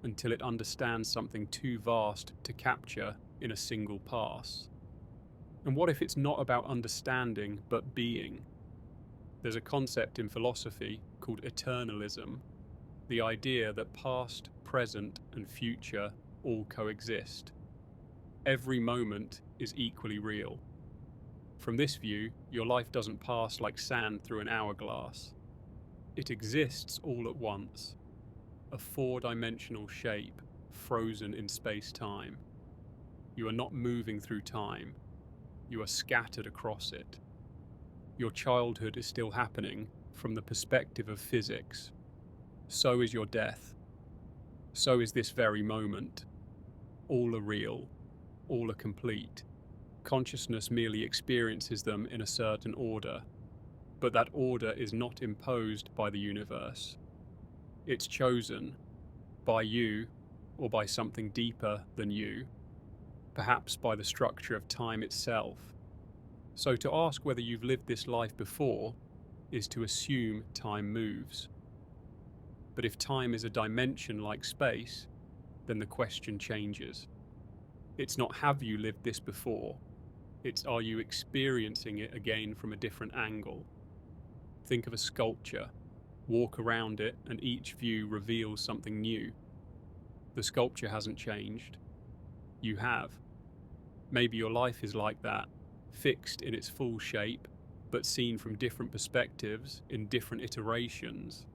until it understands something too vast to capture in a single pass. And what if it's not about understanding but being? There's a concept in philosophy called eternalism, the idea that past, present, and future all coexist. Every moment is equally real. From this view, your life doesn't pass like sand through an hourglass. It exists all at once, a four-dimensional shape frozen in space-time. You are not moving through time. You are scattered across it. Your childhood is still happening from the perspective of physics. So is your death. So is this very moment. All are real. All are complete. Consciousness merely experiences them in a certain order, but that order is not imposed by the universe. It's chosen by you or by something deeper than you, perhaps by the structure of time itself. So to ask whether you've lived this life before is to assume time moves. But if time is a dimension like space, then the question changes. It's not have you lived this before, it's are you experiencing it again from a different angle. Think of a sculpture. Walk around it and each view reveals something new. The sculpture hasn't changed. You have. Maybe your life is like that, fixed in its full shape, but seen from different perspectives in different iterations.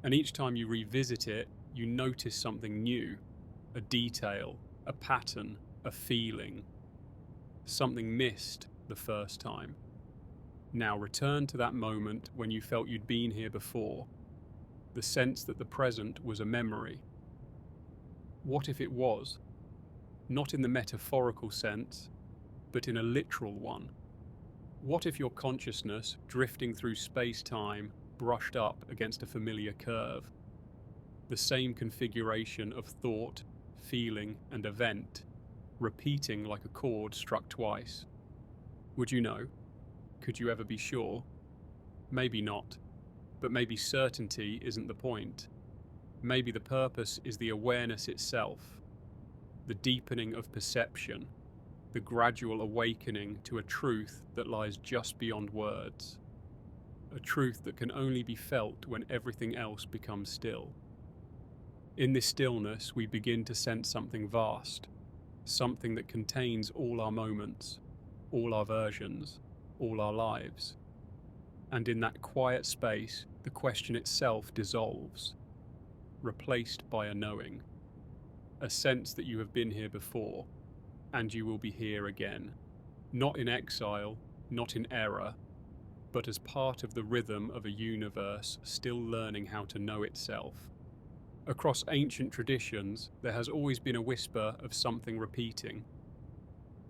And each time you revisit it, you notice something new, a detail, a pattern, a feeling, something missed the first time. Now return to that moment when you felt you'd been here before, the sense that the present was a memory. What if it was? Not in the metaphorical sense, but in a literal one. What if your consciousness, drifting through space-time, brushed up against a familiar curve? The same configuration of thought, feeling, and event, repeating like a chord struck twice. Would you know? Could you ever be sure? Maybe not, but maybe certainty isn't the point. Maybe the purpose is the awareness itself, the deepening of perception, the gradual awakening to a truth that lies just beyond words, a truth that can only be felt when everything else becomes still. In this stillness, we begin to sense something vast, something that contains all our moments, all our versions, all our lives. And in that quiet space, the question itself dissolves, replaced by a knowing, a sense that you have been here before, and you will be here again, not in exile, not in error, but as part of the rhythm of a universe still learning how to know itself. Across ancient traditions, there has always been a whisper of something repeating,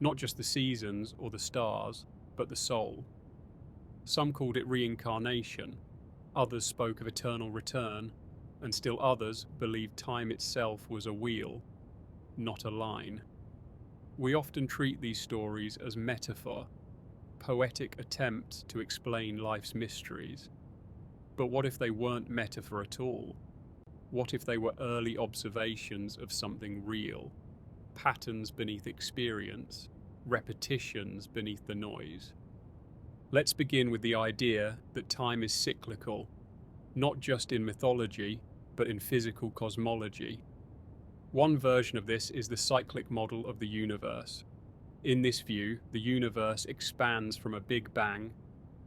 not just the seasons or the stars, but the soul. Some called it reincarnation, others spoke of eternal return, and still others believed time itself was a wheel, not a line. We often treat these stories as metaphor, poetic attempts to explain life's mysteries. But what if they weren't metaphor at all? What if they were early observations of something real? Patterns beneath experience, repetitions beneath the noise. Let's begin with the idea that time is cyclical, not just in mythology, but in physical cosmology. One version of this is the cyclic model of the universe. In this view, the universe expands from a big bang,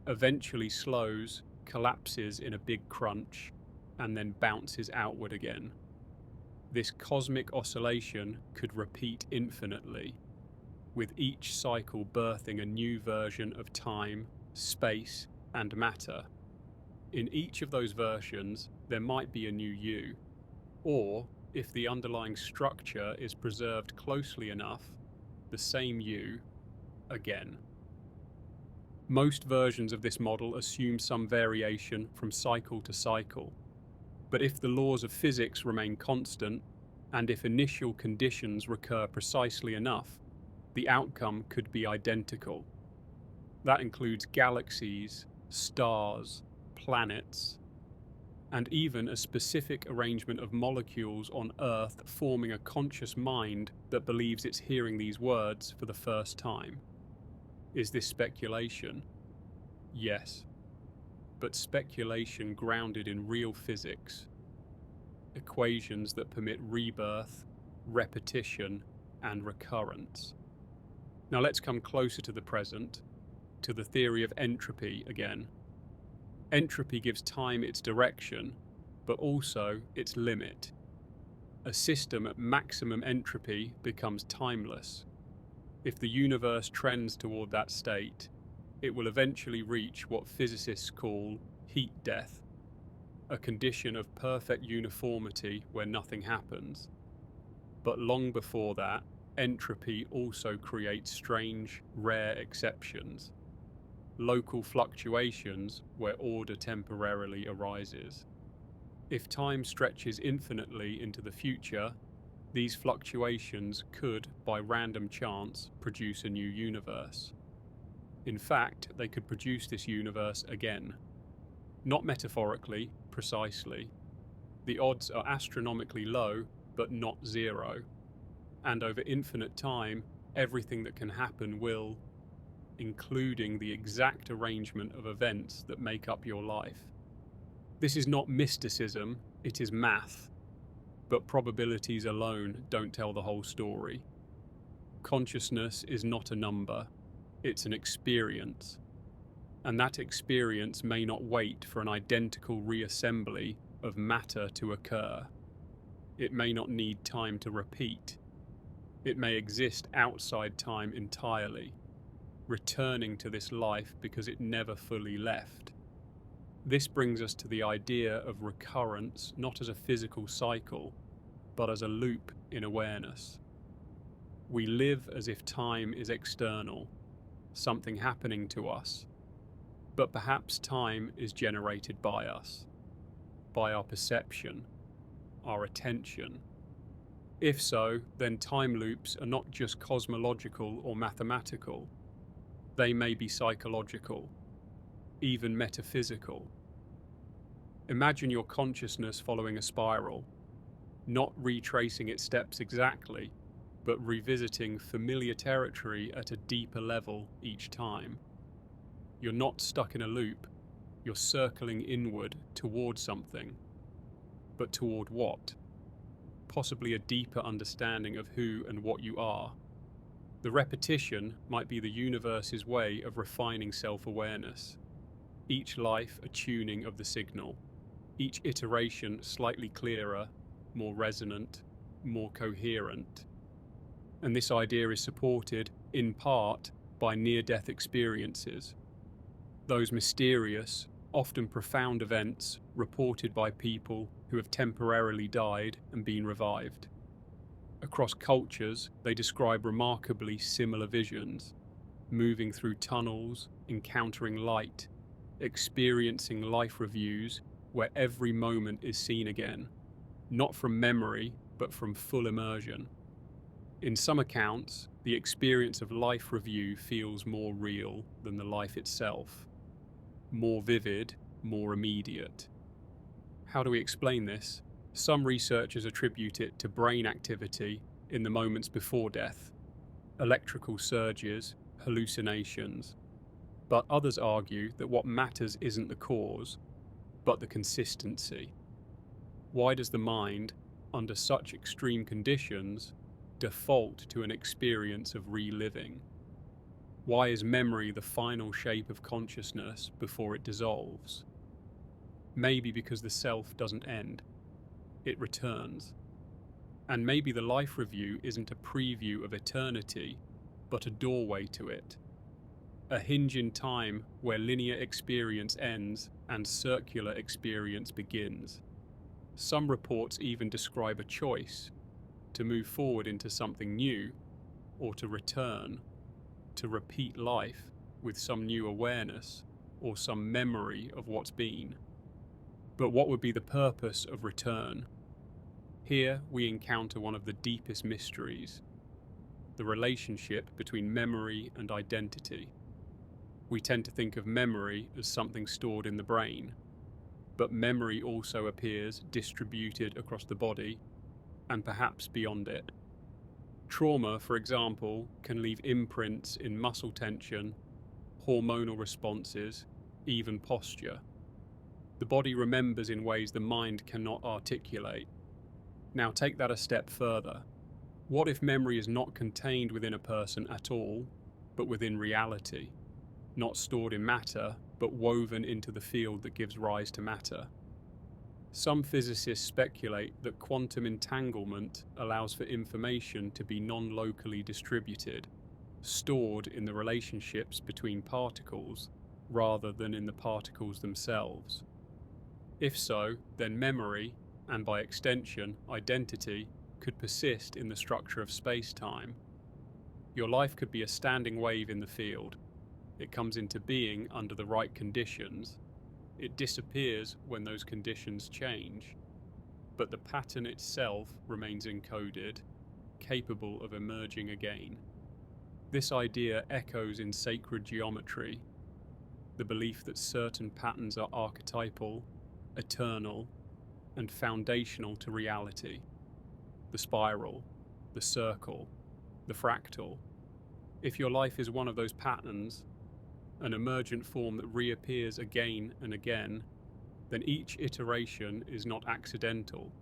eventually slows, collapses in a big crunch, and then bounces outward again. This cosmic oscillation could repeat infinitely, with each cycle birthing a new version of time, space, and matter. In each of those versions, there might be a new you, or, if the underlying structure is preserved closely enough, the same you again. Most versions of this model assume some variation from cycle to cycle, but if the laws of physics remain constant, and if initial conditions recur precisely enough, the outcome could be identical. That includes galaxies, stars, planets, and even a specific arrangement of molecules on Earth forming a conscious mind that believes it's hearing these words for the first time. Is this speculation? Yes, but speculation grounded in real physics, equations that permit rebirth, repetition, and recurrence. Now let's come closer to the present, to the theory of entropy again. Entropy gives time its direction, but also its limit. A system at maximum entropy becomes timeless. If the universe trends toward that state, it will eventually reach what physicists call heat death, a condition of perfect uniformity where nothing happens. But long before that, entropy also creates strange, rare exceptions, local fluctuations where order temporarily arises. If time stretches infinitely into the future, these fluctuations could, by random chance, produce a new universe. In fact, they could produce this universe again. Not metaphorically, precisely. The odds are astronomically low, but not zero. And over infinite time, everything that can happen will, including the exact arrangement of events that make up your life. This is not mysticism, it is math. But probabilities alone don't tell the whole story. Consciousness is not a number, it's an experience. And that experience may not wait for an identical reassembly of matter to occur. It may not need time to repeat. It may exist outside time entirely, returning to this life because it never fully left. This brings us to the idea of recurrence not as a physical cycle, but as a loop in awareness. We live as if time is external, something happening to us, but perhaps time is generated by us, by our perception, our attention. If so, then time loops are not just cosmological or mathematical. They may be psychological, even metaphysical. Imagine your consciousness following a spiral, not retracing its steps exactly, but revisiting familiar territory at a deeper level each time. You're not stuck in a loop, you're circling inward toward something. But toward what? Possibly a deeper understanding of who and what you are. The repetition might be the universe's way of refining self-awareness. Each life a tuning of the signal. Each iteration slightly clearer, more resonant, more coherent. And this idea is supported, in part, by near-death experiences. Those mysterious, often profound events reported by people who have temporarily died and been revived. Across cultures, they describe remarkably similar visions, moving through tunnels, encountering light, experiencing life reviews where every moment is seen again, not from memory, but from full immersion. In some accounts, The experience of life review feels more real than the life itself, more vivid, more immediate. How do we explain this? Some researchers attribute it to brain activity in the moments before death, electrical surges, hallucinations. But others argue that what matters isn't the cause, but the consistency. Why does the mind, under such extreme conditions, default to an experience of reliving? Why is memory the final shape of consciousness before it dissolves? Maybe because the self doesn't end, it returns. And maybe the life review isn't a preview of eternity, but a doorway to it. A hinge in time where linear experience ends and circular experience begins. Some reports even describe a choice to move forward into something new or to return, to repeat life with some new awareness or some memory of what's been. But what would be the purpose of return? Here we encounter one of the deepest mysteries, the relationship between memory and identity. We tend to think of memory as something stored in the brain, but memory also appears distributed across the body and perhaps beyond it. Trauma, for example, can leave imprints in muscle tension, hormonal responses, even posture. The body remembers in ways the mind cannot articulate. Now take that a step further. What if memory is not contained within a person at all, but within reality? Not stored in matter, but woven into the field that gives rise to matter. Some physicists speculate that quantum entanglement allows for information to be non-locally distributed, stored in the relationships between particles, rather than in the particles themselves. If so, then memory, and by extension, identity, could persist in the structure of space-time. Your life could be a standing wave in the field. It comes into being under the right conditions. It disappears when those conditions change. But the pattern itself remains encoded, capable of emerging again. This idea echoes in sacred geometry, the belief that certain patterns are archetypal, eternal, and foundational to reality. The spiral, the circle, the fractal. If your life is one of those patterns, an emergent form that reappears again and again, then each iteration is not accidental.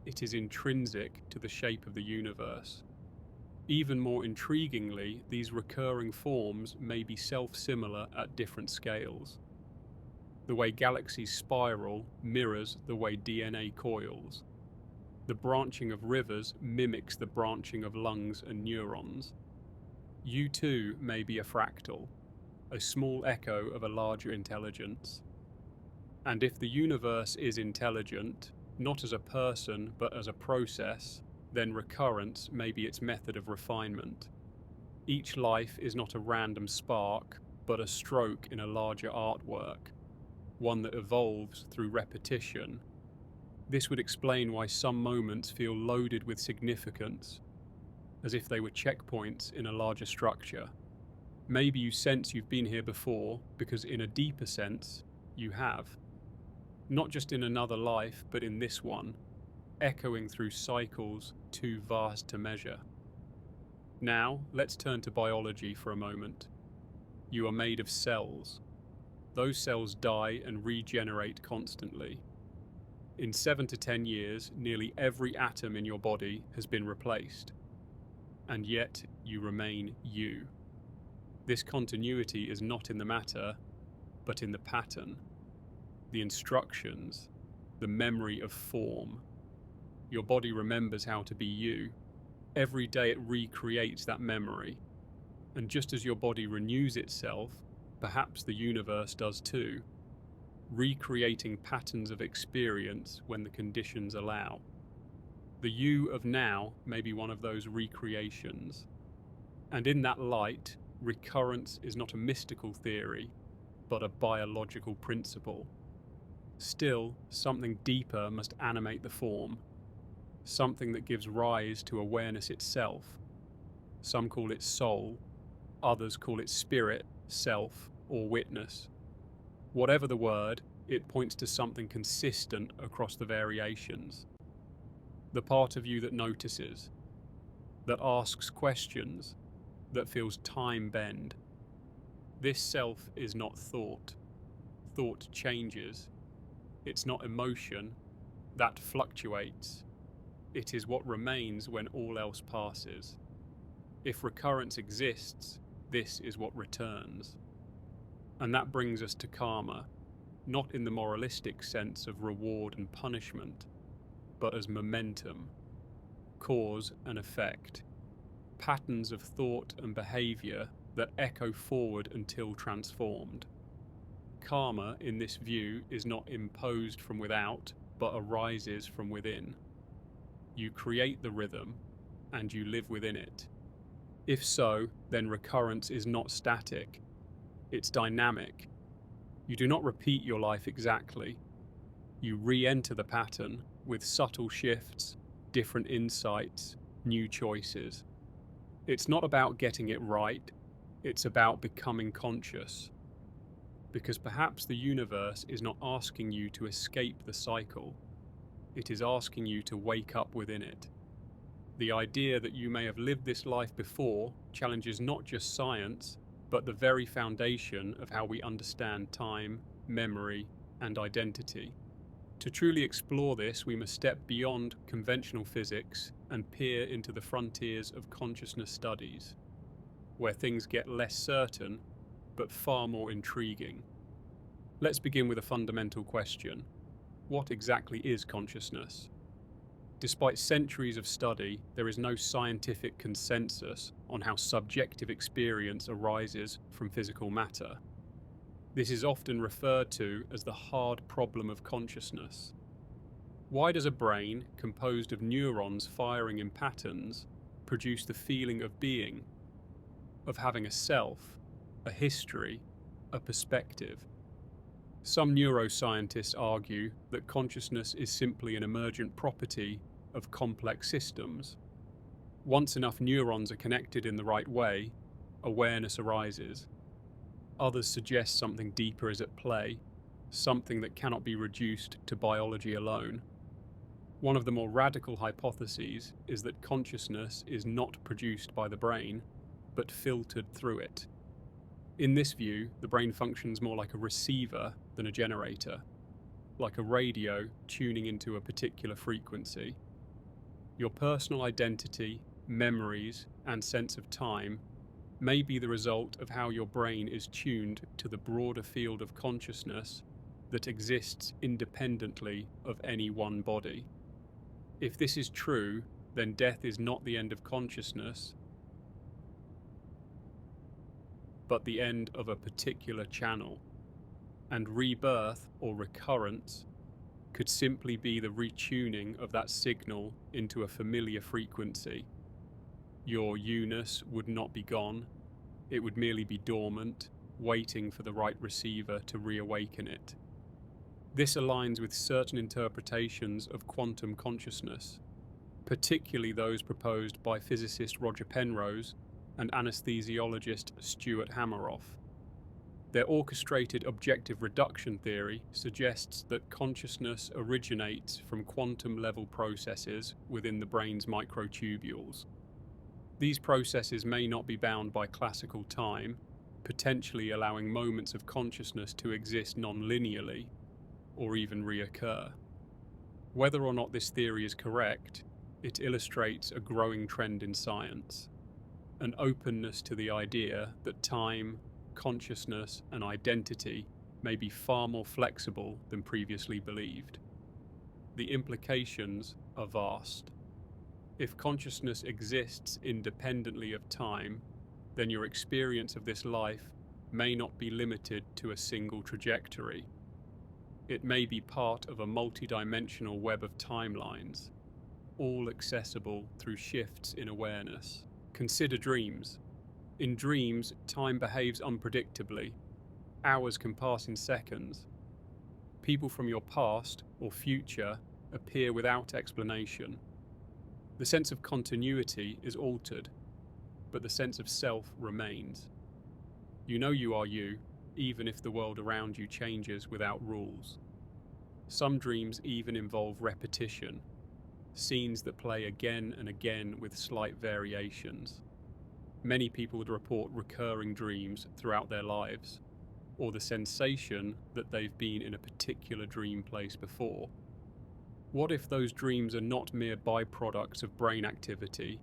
It is intrinsic to the shape of the universe. Even more intriguingly, these recurring forms may be self-similar at different scales. The way galaxies spiral mirrors the way DNA coils. The branching of rivers mimics the branching of lungs and neurons. You too may be a fractal, a small echo of a larger intelligence. And if the universe is intelligent, not as a person but as a process, then recurrence may be its method of refinement. Each life is not a random spark, but a stroke in a larger artwork, one that evolves through repetition. This would explain why some moments feel loaded with significance, as if they were checkpoints in a larger structure. Maybe you sense you've been here before because in a deeper sense, you have. Not just in another life, but in this one, echoing through cycles too vast to measure. Now, let's turn to biology for a moment. You are made of cells. Those cells die and regenerate constantly. In 7 to 10 years, nearly every atom in your body has been replaced. And yet, you remain you. This continuity is not in the matter, but in the pattern, the instructions, the memory of form. Your body remembers how to be you. Every day it recreates that memory. And just as your body renews itself, perhaps the universe does too, recreating patterns of experience when the conditions allow. The you of now may be one of those recreations. And in that light, recurrence is not a mystical theory, but a biological principle. Still, something deeper must animate the form, something that gives rise to awareness itself, Some call it soul, others call it spirit, self, or witness. Whatever the word, it points to something consistent across the variations. The part of you that notices, that asks questions, that feels time bend. This self is not thought. Thought changes. It's not emotion. That fluctuates. It is what remains when all else passes. If recurrence exists, this is what returns. And that brings us to karma, not in the moralistic sense of reward and punishment, but as momentum, cause and effect, patterns of thought and behavior that echo forward until transformed. Karma, in this view, is not imposed from without, but arises from within. You create the rhythm, and you live within it. If so, then recurrence is not static. It's dynamic. You do not repeat your life exactly. You re-enter the pattern with subtle shifts, different insights, new choices. It's not about getting it right, it's about becoming conscious. Because perhaps the universe is not asking you to escape the cycle, it is asking you to wake up within it. The idea that you may have lived this life before challenges not just science, but the very foundation of how we understand time, memory, and identity. To truly explore this, we must step beyond conventional physics and peer into the frontiers of consciousness studies, where things get less certain, but far more intriguing. Let's begin with a fundamental question. What exactly is consciousness? Despite centuries of study, there is no scientific consensus on how subjective experience arises from physical matter. This is often referred to as the hard problem of consciousness. Why does a brain, composed of neurons firing in patterns, produce the feeling of being, of having a self, a history, a perspective? Some neuroscientists argue that consciousness is simply an emergent property of complex systems. Once enough neurons are connected in the right way, awareness arises. Others suggest something deeper is at play, something that cannot be reduced to biology alone. One of the more radical hypotheses is that consciousness is not produced by the brain, but filtered through it. In this view, the brain functions more like a receiver than a generator, like a radio tuning into a particular frequency. Your personal identity, memories, and sense of time may be the result of how your brain is tuned to the broader field of consciousness that exists independently of any one body. If this is true, then death is not the end of consciousness, but the end of a particular channel. And rebirth, or recurrence, could simply be the retuning of that signal into a familiar frequency. Your you-ness would not be gone, it would merely be dormant, waiting for the right receiver to reawaken it. This aligns with certain interpretations of quantum consciousness, particularly those proposed by physicist Roger Penrose and anesthesiologist Stuart Hameroff. Their orchestrated objective reduction theory suggests that consciousness originates from quantum-level processes within the brain's microtubules. These processes may not be bound by classical time, potentially allowing moments of consciousness to exist non-linearly, or even reoccur. Whether or not this theory is correct, it illustrates a growing trend in science, an openness to the idea that time, consciousness, and identity may be far more flexible than previously believed. The implications are vast. If consciousness exists independently of time, then your experience of this life may not be limited to a single trajectory. It may be part of a multidimensional web of timelines, all accessible through shifts in awareness. Consider dreams. In dreams, time behaves unpredictably. Hours can pass in seconds. People from your past or future appear without explanation. The sense of continuity is altered, but the sense of self remains. You know you are you, even if the world around you changes without rules. Some dreams even involve repetition, scenes that play again and again with slight variations. Many people would report recurring dreams throughout their lives, or the sensation that they've been in a particular dream place before. What if those dreams are not mere byproducts of brain activity,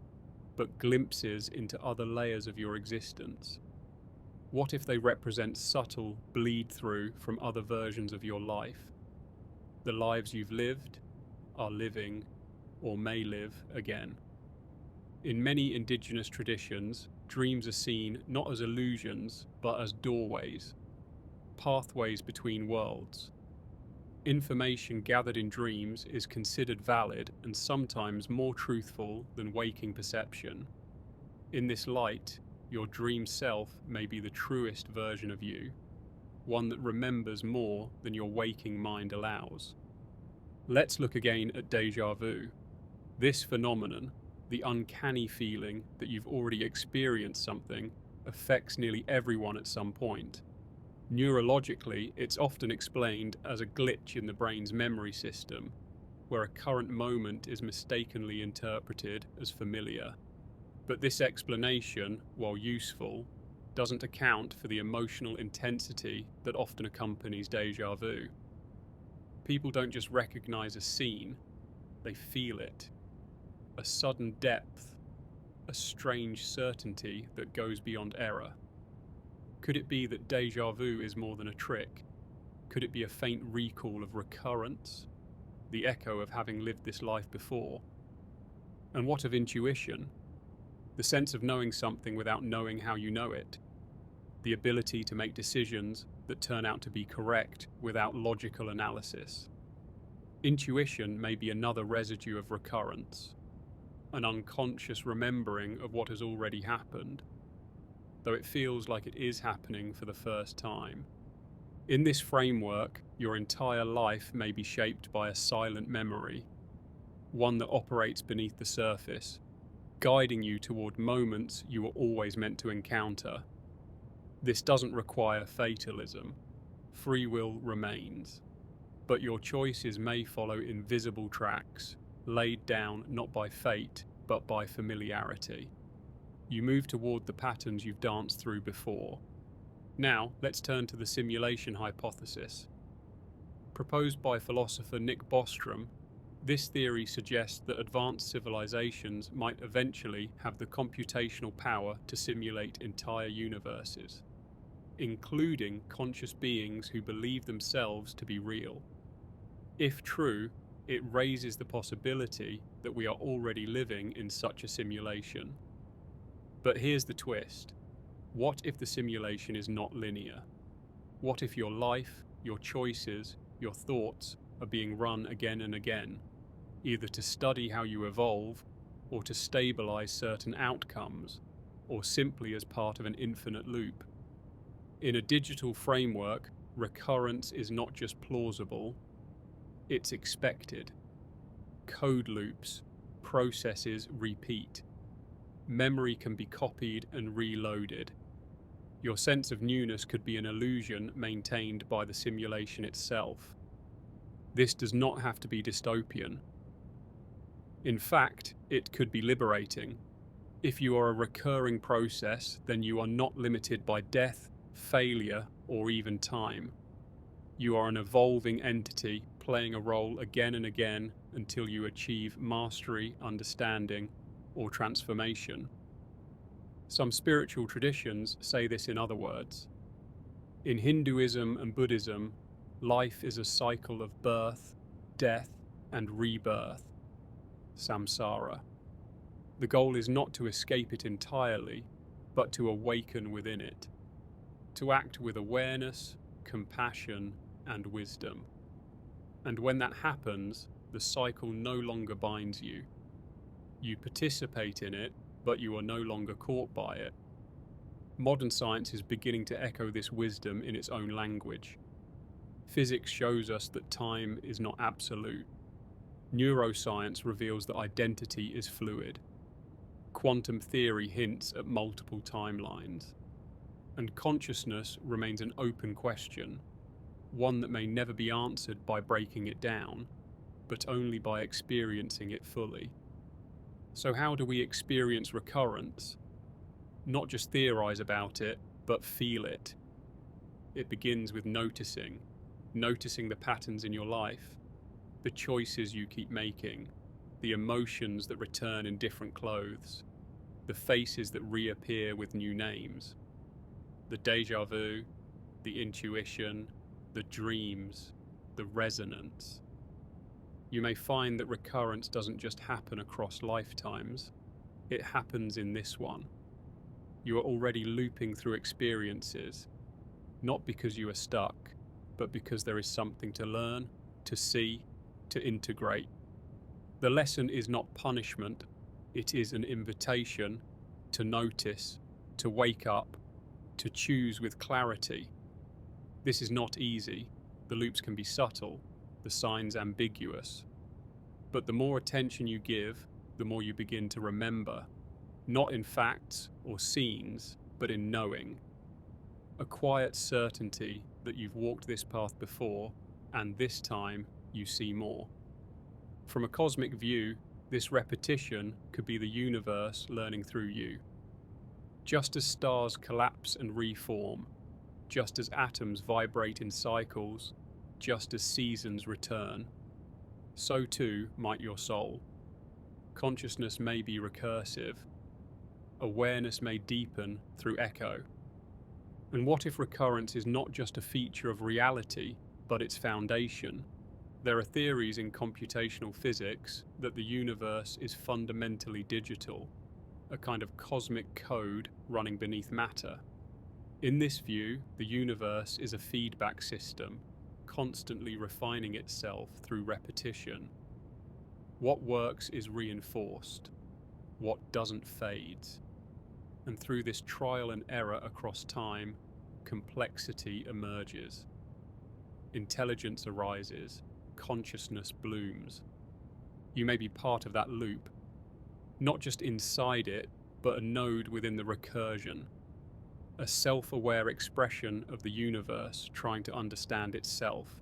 but glimpses into other layers of your existence? What if they represent subtle bleed-through from other versions of your life? The lives you've lived, are living, or may live again. In many indigenous traditions, dreams are seen not as illusions, but as doorways, pathways between worlds. Information gathered in dreams is considered valid and sometimes more truthful than waking perception. In this light, your dream self may be the truest version of you, one that remembers more than your waking mind allows. Let's look again at déjà vu. This phenomenon, the uncanny feeling that you've already experienced something, affects nearly everyone at some point. Neurologically, it's often explained as a glitch in the brain's memory system, where a current moment is mistakenly interpreted as familiar. But this explanation, while useful, doesn't account for the emotional intensity that often accompanies déjà vu. People don't just recognize a scene, they feel it. A sudden depth, a strange certainty that goes beyond error. Could it be that déjà vu is more than a trick? Could it be a faint recall of recurrence, the echo of having lived this life before? And what of intuition? The sense of knowing something without knowing how you know it. The ability to make decisions that turn out to be correct without logical analysis. Intuition may be another residue of recurrence, an unconscious remembering of what has already happened, though it feels like it is happening for the first time. In this framework, your entire life may be shaped by a silent memory, one that operates beneath the surface, guiding you toward moments you were always meant to encounter. This doesn't require fatalism. Free will remains. But your choices may follow invisible tracks, laid down not by fate, but by familiarity. You move toward the patterns you've danced through before. Now, let's turn to the simulation hypothesis. Proposed by philosopher Nick Bostrom, this theory suggests that advanced civilizations might eventually have the computational power to simulate entire universes, including conscious beings who believe themselves to be real. If true, it raises the possibility that we are already living in such a simulation. But here's the twist. What if the simulation is not linear? What if your life, your choices, your thoughts are being run again and again, either to study how you evolve, or to stabilize certain outcomes, or simply as part of an infinite loop? In a digital framework, recurrence is not just plausible, it's expected. Code loops, processes repeat. Memory can be copied and reloaded. Your sense of newness could be an illusion maintained by the simulation itself. This does not have to be dystopian. In fact, it could be liberating. If you are a recurring process, then you are not limited by death, failure, or even time. You are an evolving entity playing a role again and again until you achieve mastery, understanding, or transformation. Some spiritual traditions say this in other words. In Hinduism and Buddhism, life is a cycle of birth, death, and rebirth, samsara. The goal is not to escape it entirely, but to awaken within it, to act with awareness, compassion, and wisdom. And when that happens, the cycle no longer binds you. You participate in it, but you are no longer caught by it. Modern science is beginning to echo this wisdom in its own language. Physics shows us that time is not absolute. Neuroscience reveals that identity is fluid. Quantum theory hints at multiple timelines, and consciousness remains an open question, one that may never be answered by breaking it down, but only by experiencing it fully. So how do we experience recurrence? Not just theorize about it, but feel it. It begins with noticing the patterns in your life, the choices you keep making, the emotions that return in different clothes, the faces that reappear with new names, the déjà vu, the intuition, the dreams, the resonance. You may find that recurrence doesn't just happen across lifetimes, it happens in this one. You are already looping through experiences, not because you are stuck, but because there is something to learn, to see, to integrate. The lesson is not punishment, it is an invitation to notice, to wake up, to choose with clarity. This is not easy. The loops can be subtle, the signs ambiguous. But the more attention you give, the more you begin to remember, not in facts or scenes, but in knowing. A quiet certainty that you've walked this path before, and this time you see more. From a cosmic view, this repetition could be the universe learning through you. Just as stars collapse and reform, just as atoms vibrate in cycles, just as seasons return, so too might your soul. Consciousness may be recursive. Awareness may deepen through echo. And what if recurrence is not just a feature of reality, but its foundation? There are theories in computational physics that the universe is fundamentally digital, a kind of cosmic code running beneath matter. In this view, the universe is a feedback system, constantly refining itself through repetition. What works is reinforced, what doesn't fades. And through this trial and error across time, complexity emerges. Intelligence arises, consciousness blooms. You may be part of that loop, not just inside it, but a node within the recursion, a self-aware expression of the universe trying to understand itself.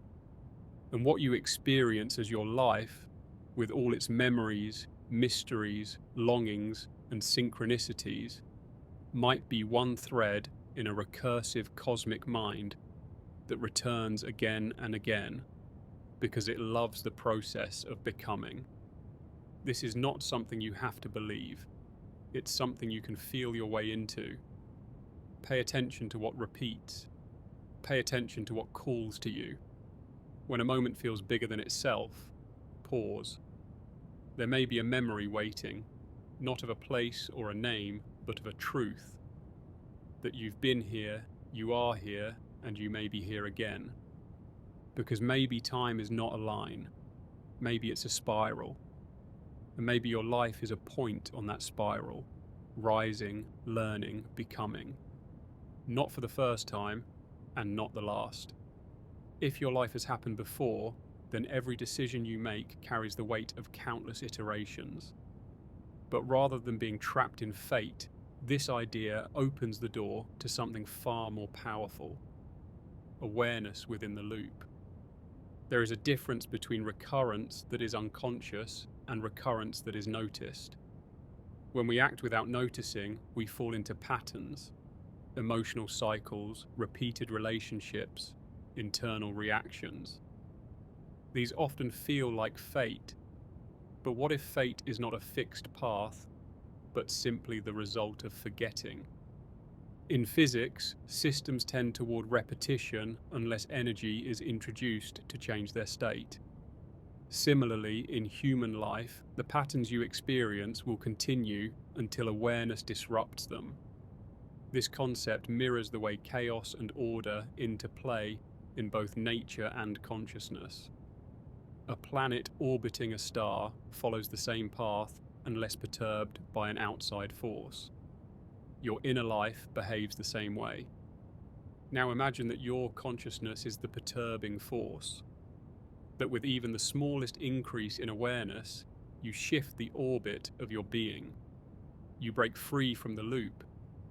And what you experience as your life, with all its memories, mysteries, longings, and synchronicities, might be one thread in a recursive cosmic mind that returns again and again because it loves the process of becoming. This is not something you have to believe. It's something you can feel your way into. Pay attention to what repeats. Pay attention to what calls to you. When a moment feels bigger than itself, pause. There may be a memory waiting, not of a place or a name, but of a truth. That you've been here, you are here, and you may be here again. Because maybe time is not a line. Maybe it's a spiral. And maybe your life is a point on that spiral, rising, learning, becoming. Not for the first time, and not the last. If your life has happened before, then every decision you make carries the weight of countless iterations. But rather than being trapped in fate, this idea opens the door to something far more powerful: awareness within the loop. There is a difference between recurrence that is unconscious and recurrence that is noticed. When we act without noticing, we fall into patterns, emotional cycles, repeated relationships, internal reactions. These often feel like fate, but what if fate is not a fixed path, but simply the result of forgetting? In physics, systems tend toward repetition unless energy is introduced to change their state. Similarly, in human life, the patterns you experience will continue until awareness disrupts them. This concept mirrors the way chaos and order interplay in both nature and consciousness. A planet orbiting a star follows the same path unless perturbed by an outside force. Your inner life behaves the same way. Now imagine that your consciousness is the perturbing force, that with even the smallest increase in awareness, you shift the orbit of your being. You break free from the loop,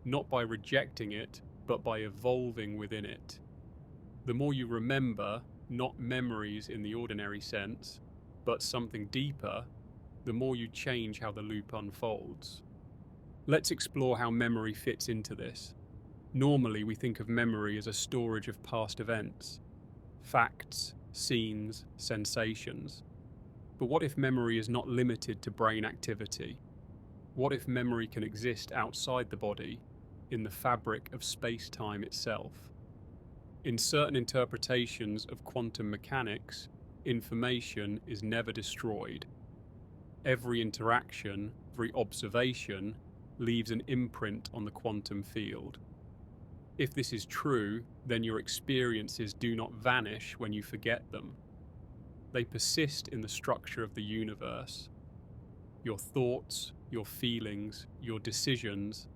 not by rejecting it, but by evolving within it. The more you remember, not memories in the ordinary sense, but something deeper, the more you change how the loop unfolds. Let's explore how memory fits into this. Normally, we think of memory as a storage of past events, facts, scenes, sensations. But what if memory is not limited to brain activity? What if memory can exist outside the body, in the fabric of space-time itself? In certain interpretations of quantum mechanics, information is never destroyed. Every interaction, every observation, leaves an imprint on the quantum field. If this is true, then your experiences do not vanish when you forget them. They persist in the structure of the universe. Your thoughts, your feelings, your decisions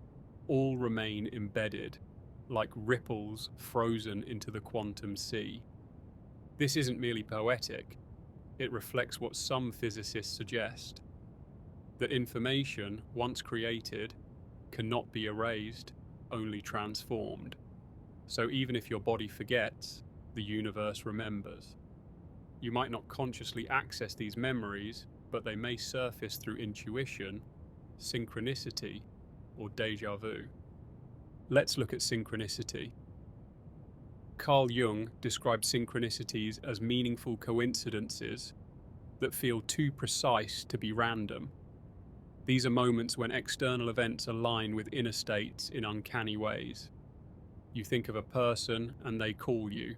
all remain embedded, like ripples frozen into the quantum sea. This isn't merely poetic, it reflects what some physicists suggest, that information, once created, cannot be erased, only transformed. So even if your body forgets, the universe remembers. You might not consciously access these memories, but they may surface through intuition, synchronicity, or déjà vu. Let's look at synchronicity. Carl Jung described synchronicities as meaningful coincidences that feel too precise to be random. These are moments when external events align with inner states in uncanny ways. You think of a person and they call you.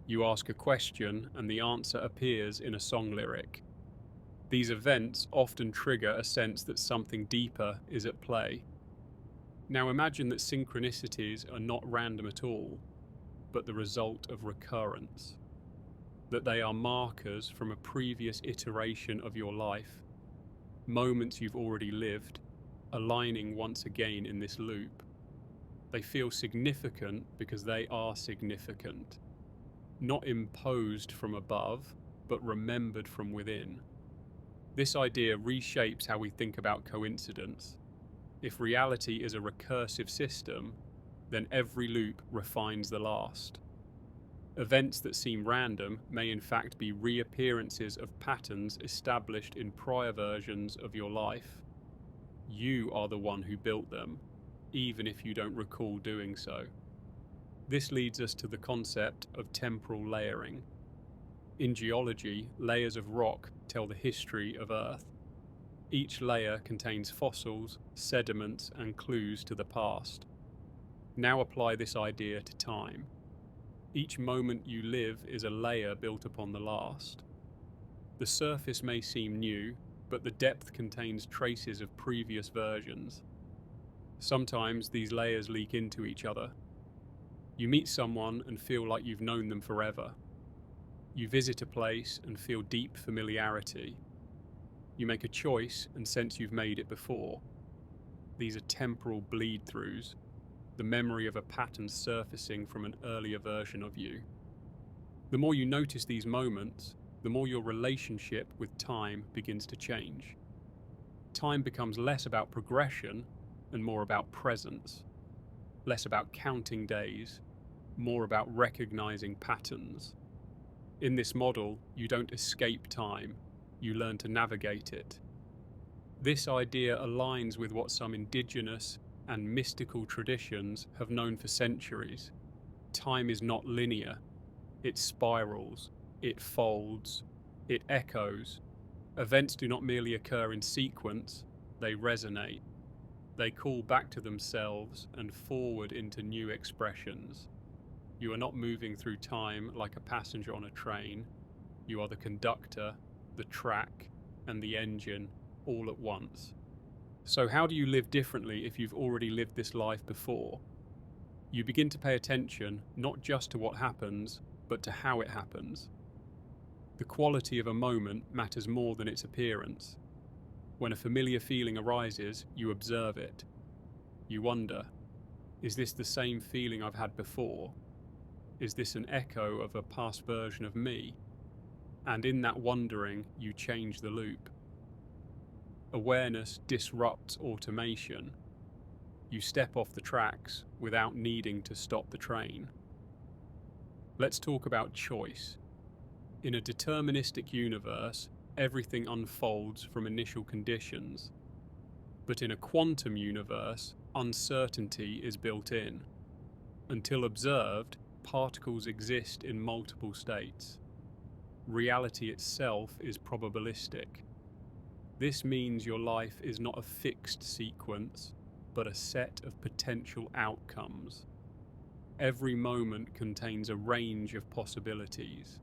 You ask a question and the answer appears in a song lyric. These events often trigger a sense that something deeper is at play. Now imagine that synchronicities are not random at all, but the result of recurrence. That they are markers from a previous iteration of your life, moments you've already lived, aligning once again in this loop. They feel significant because they are significant. Not imposed from above, but remembered from within. This idea reshapes how we think about coincidence. If reality is a recursive system, then every loop refines the last. Events that seem random may in fact be reappearances of patterns established in prior versions of your life. You are the one who built them, even if you don't recall doing so. This leads us to the concept of temporal layering. In geology, layers of rock tell the history of Earth. Each layer contains fossils, sediments, and clues to the past. Now apply this idea to time. Each moment you live is a layer built upon the last. The surface may seem new, but the depth contains traces of previous versions. Sometimes these layers leak into each other. You meet someone and feel like you've known them forever. You visit a place and feel deep familiarity. You make a choice and sense you've made it before. These are temporal bleed-throughs, the memory of a pattern surfacing from an earlier version of you. The more you notice these moments, the more your relationship with time begins to change. Time becomes less about progression and more about presence, less about counting days, more about recognizing patterns. In this model, you don't escape time, you learn to navigate it. This idea aligns with what some indigenous and mystical traditions have known for centuries. Time is not linear. It spirals, it folds, it echoes. Events do not merely occur in sequence, they resonate. They call back to themselves and forward into new expressions. You are not moving through time like a passenger on a train. You are the conductor, the track, and the engine all at once. So how do you live differently if you've already lived this life before? You begin to pay attention not just to what happens, but to how it happens. The quality of a moment matters more than its appearance. When a familiar feeling arises, you observe it. You wonder, is this the same feeling I've had before? Is this an echo of a past version of me? And in that wondering, you change the loop. Awareness disrupts automation. You step off the tracks without needing to stop the train. Let's talk about choice. In a deterministic universe, everything unfolds from initial conditions. But in a quantum universe, uncertainty is built in. Until observed, particles exist in multiple states. Reality itself is probabilistic. This means your life is not a fixed sequence, but a set of potential outcomes. Every moment contains a range of possibilities,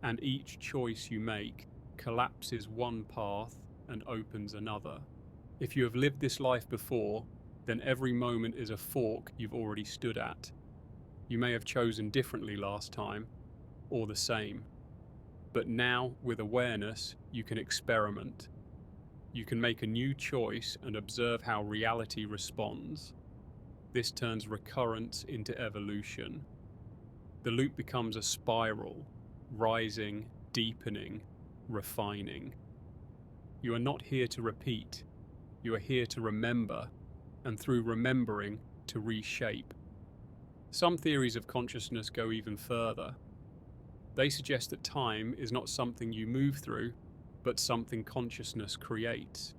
and each choice you make collapses one path and opens another. If you have lived this life before, then every moment is a fork you've already stood at. You may have chosen differently last time, or the same. But now, with awareness, you can experiment. You can make a new choice and observe how reality responds. This turns recurrence into evolution. The loop becomes a spiral, rising, deepening, refining. You are not here to repeat. You are here to remember, and through remembering, to reshape. Some theories of consciousness go even further. They suggest that time is not something you move through, but something consciousness creates.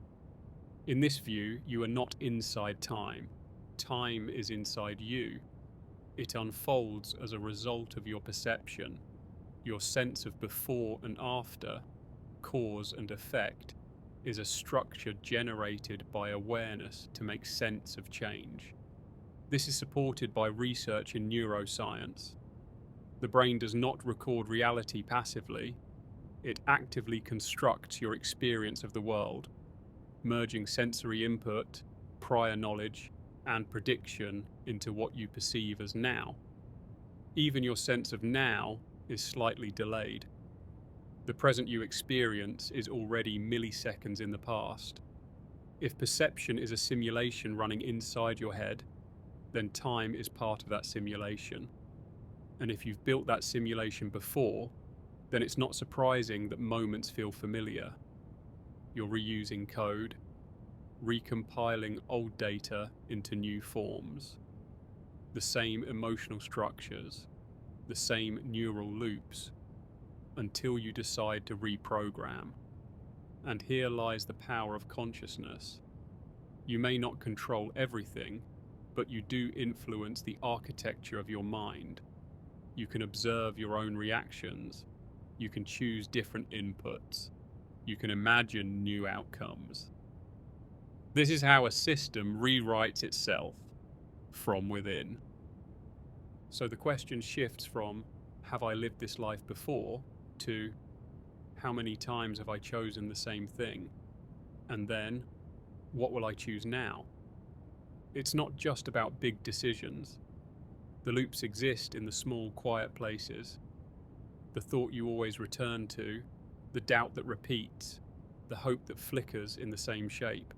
In this view, you are not inside time. Time is inside you. It unfolds as a result of your perception, your sense of before and after, cause and effect, is a structure generated by awareness to make sense of change. This is supported by research in neuroscience. The brain does not record reality passively. It actively constructs your experience of the world, merging sensory input, prior knowledge, and prediction into what you perceive as now. Even your sense of now is slightly delayed. The present you experience is already milliseconds in the past. If perception is a simulation running inside your head, then time is part of that simulation. And if you've built that simulation before, then it's not surprising that moments feel familiar. You're reusing code, recompiling old data into new forms. The same emotional structures, the same neural loops, until you decide to reprogram. And here lies the power of consciousness. You may not control everything, but you do influence the architecture of your mind. You can observe your own reactions. You can choose different inputs. You can imagine new outcomes. This is how a system rewrites itself from within. So the question shifts from, have I lived this life before, to how many times have I chosen the same thing? And then, what will I choose now? It's not just about big decisions. The loops exist in the small, quiet places. The thought you always return to, the doubt that repeats, the hope that flickers in the same shape.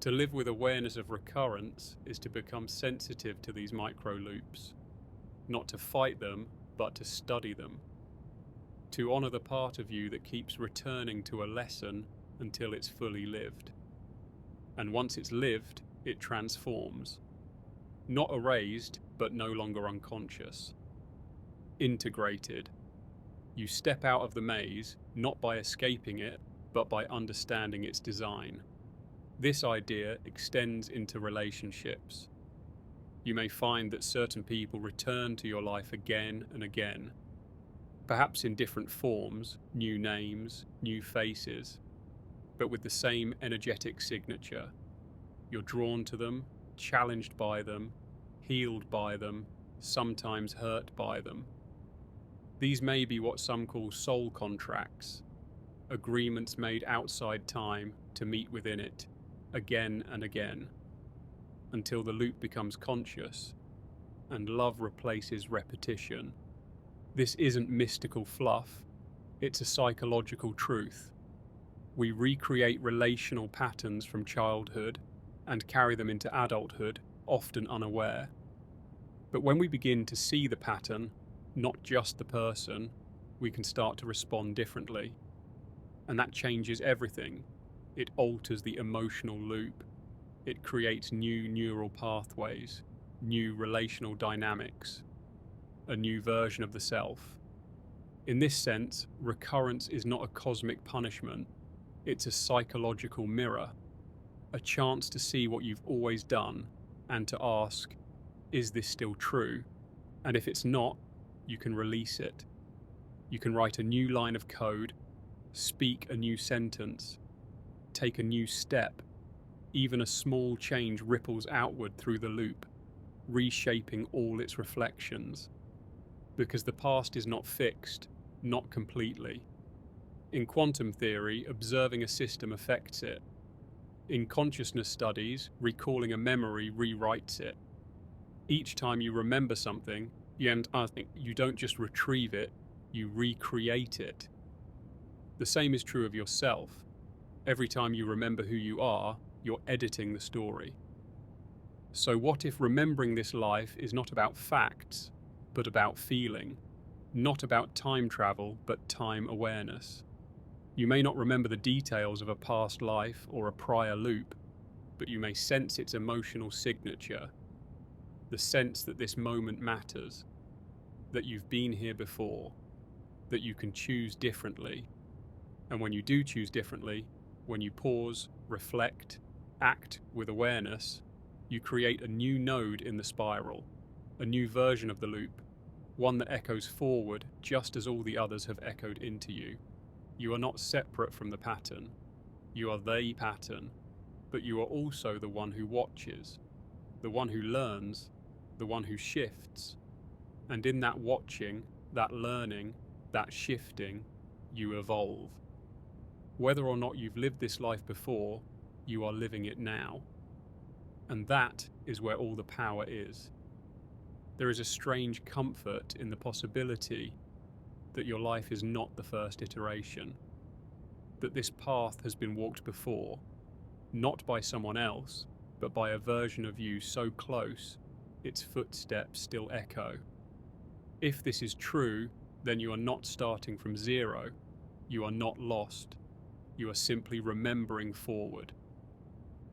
To live with awareness of recurrence is to become sensitive to these micro loops, not to fight them, but to study them. To honor the part of you that keeps returning to a lesson until it's fully lived. And once it's lived, it transforms. Not erased, but no longer unconscious. Integrated. You step out of the maze, not by escaping it, but by understanding its design. This idea extends into relationships. You may find that certain people return to your life again and again, perhaps in different forms, new names, new faces, but with the same energetic signature. You're drawn to them, challenged by them, healed by them, sometimes hurt by them. These may be what some call soul contracts, agreements made outside time to meet within it, again and again, until the loop becomes conscious and love replaces repetition. This isn't mystical fluff, it's a psychological truth. We recreate relational patterns from childhood and carry them into adulthood, often unaware. But when we begin to see the pattern, not just the person, we can start to respond differently. And that changes everything. It alters the emotional loop. It creates new neural pathways, new relational dynamics, a new version of the self. In this sense, recurrence is not a cosmic punishment, it's a psychological mirror, a chance to see what you've always done and to ask, is this still true? And if it's not, you can release it. You can write a new line of code, speak a new sentence, take a new step. Even a small change ripples outward through the loop, reshaping all its reflections. Because the past is not fixed, not completely. In quantum theory, observing a system affects it. In consciousness studies, recalling a memory rewrites it. Each time you remember something, you don't just retrieve it, you recreate it. The same is true of yourself. Every time you remember who you are, you're editing the story. So what if remembering this life is not about facts, but about feeling? Not about time travel, but time awareness. You may not remember the details of a past life or a prior loop, but you may sense its emotional signature, the sense that this moment matters, that you've been here before, that you can choose differently. And when you do choose differently, when you pause, reflect, act with awareness, you create a new node in the spiral, a new version of the loop, one that echoes forward just as all the others have echoed into you. You are not separate from the pattern. You are the pattern, but you are also the one who watches, the one who learns, the one who shifts. And in that watching, that learning, that shifting, you evolve. Whether or not you've lived this life before, you are living it now. And that is where all the power is. There is a strange comfort in the possibility that your life is not the first iteration, that this path has been walked before, not by someone else, but by a version of you so close, its footsteps still echo. If this is true, then you are not starting from zero, you are not lost, you are simply remembering forward.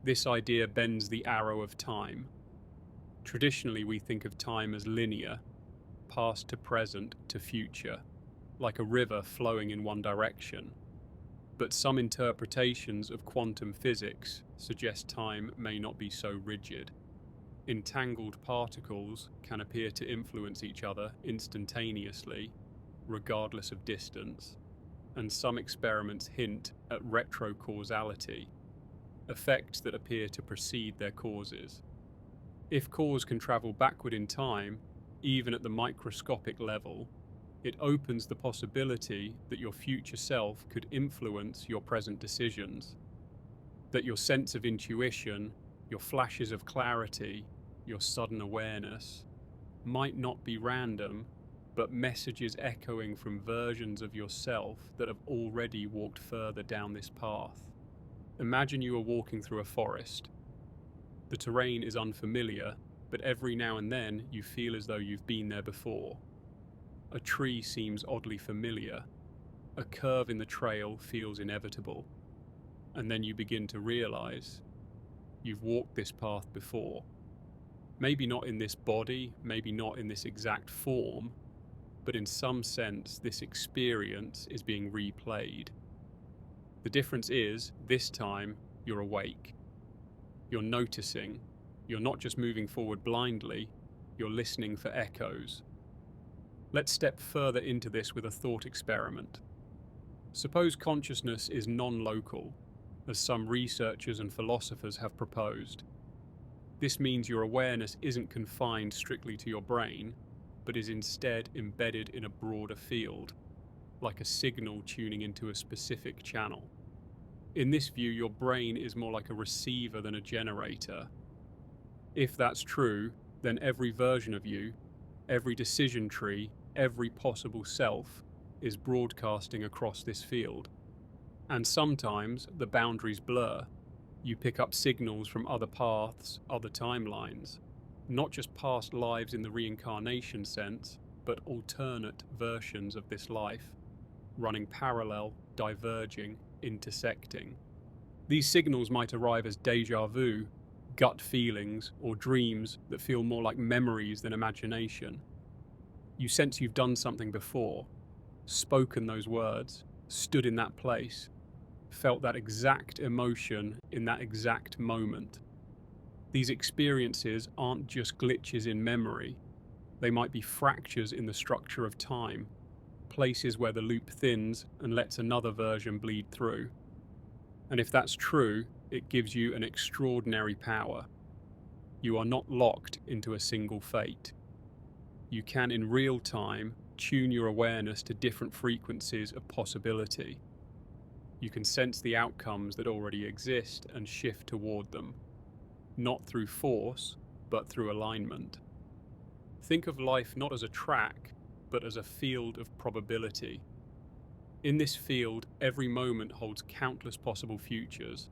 This idea bends the arrow of time. Traditionally, we think of time as linear, past to present to future, like a river flowing in one direction. But some interpretations of quantum physics suggest time may not be so rigid. Entangled particles can appear to influence each other instantaneously, regardless of distance, and some experiments hint at retrocausality, effects that appear to precede their causes. If cause can travel backward in time, even at the microscopic level, it opens the possibility that your future self could influence your present decisions, that your sense of intuition, your flashes of clarity, your sudden awareness, might not be random, but messages echoing from versions of yourself that have already walked further down this path. Imagine you are walking through a forest. The terrain is unfamiliar, but every now and then you feel as though you've been there before. A tree seems oddly familiar. A curve in the trail feels inevitable. And then you begin to realize you've walked this path before. Maybe not in this body, maybe not in this exact form, but in some sense this experience is being replayed. The difference is, this time, you're awake. You're noticing. You're not just moving forward blindly, you're listening for echoes. Let's step further into this with a thought experiment. Suppose consciousness is non-local, as some researchers and philosophers have proposed. This means your awareness isn't confined strictly to your brain, but is instead embedded in a broader field, like a signal tuning into a specific channel. In this view, your brain is more like a receiver than a generator. If that's true, then every version of you, every decision tree, every possible self, is broadcasting across this field. And sometimes the boundaries blur. You pick up signals from other paths, other timelines, not just past lives in the reincarnation sense, but alternate versions of this life, running parallel, diverging, intersecting. These signals might arrive as déjà vu, gut feelings, or dreams that feel more like memories than imagination. You sense you've done something before, spoken those words, stood in that place, felt that exact emotion in that exact moment. These experiences aren't just glitches in memory, they might be fractures in the structure of time, places where the loop thins and lets another version bleed through. And if that's true, it gives you an extraordinary power. You are not locked into a single fate. You can, in real time, tune your awareness to different frequencies of possibility. You can sense the outcomes that already exist and shift toward them, not through force, but through alignment. Think of life not as a track, but as a field of probability. In this field, every moment holds countless possible futures,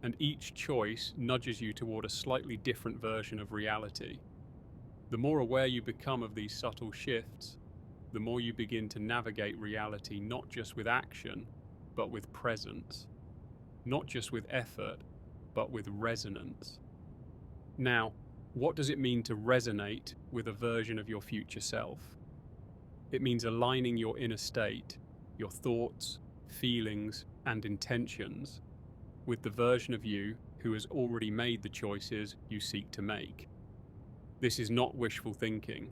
and each choice nudges you toward a slightly different version of reality. The more aware you become of these subtle shifts, the more you begin to navigate reality not just with action, but with presence. Not just with effort, but with resonance. Now, what does it mean to resonate with a version of your future self? It means aligning your inner state, your thoughts, feelings, and intentions with the version of you who has already made the choices you seek to make. This is not wishful thinking.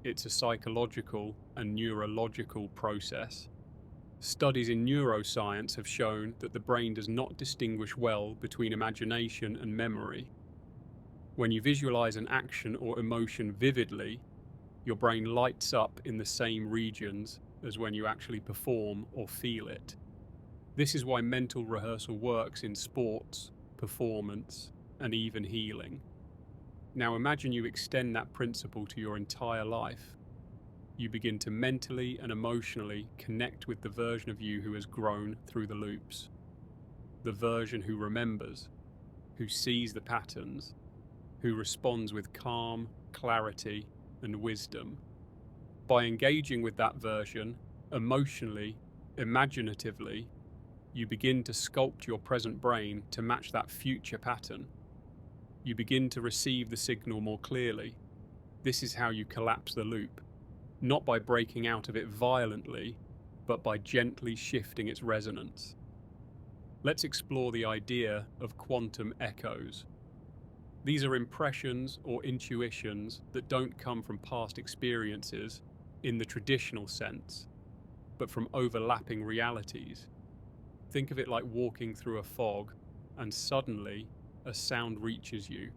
It's a psychological and neurological process. Studies in neuroscience have shown that the brain does not distinguish well between imagination and memory. When you visualize an action or emotion vividly, your brain lights up in the same regions as when you actually perform or feel it. This is why mental rehearsal works in sports, performance, and even healing. Now imagine you extend that principle to your entire life. You begin to mentally and emotionally connect with the version of you who has grown through the loops. The version who remembers, who sees the patterns, who responds with calm, clarity, and wisdom. By engaging with that version, emotionally, imaginatively, you begin to sculpt your present brain to match that future pattern. You begin to receive the signal more clearly. This is how you collapse the loop, not by breaking out of it violently, but by gently shifting its resonance. Let's explore the idea of quantum echoes. These are impressions or intuitions that don't come from past experiences in the traditional sense, but from overlapping realities. Think of it like walking through a fog, and suddenly a sound reaches you,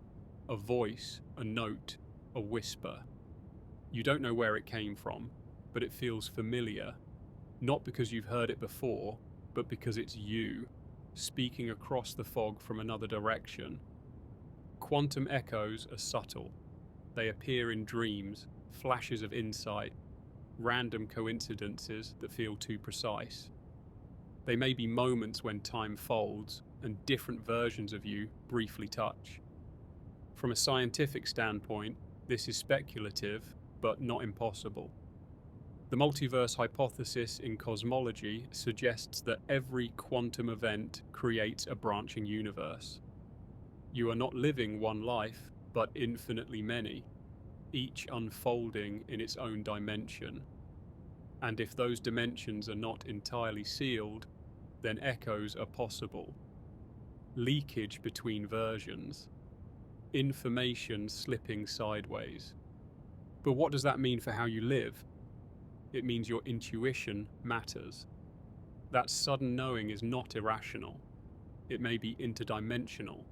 a voice, a note, a whisper. You don't know where it came from, but it feels familiar, not because you've heard it before, but because it's you, speaking across the fog from another direction. Quantum echoes are subtle. They appear in dreams, flashes of insight, random coincidences that feel too precise. They may be moments when time folds and different versions of you briefly touch. From a scientific standpoint, this is speculative, but not impossible. The multiverse hypothesis in cosmology suggests that every quantum event creates a branching universe. You are not living one life, but infinitely many, each unfolding in its own dimension. And if those dimensions are not entirely sealed, then echoes are possible. Leakage between versions, information slipping sideways. But what does that mean for how you live? It means your intuition matters. That sudden knowing is not irrational. It may be interdimensional.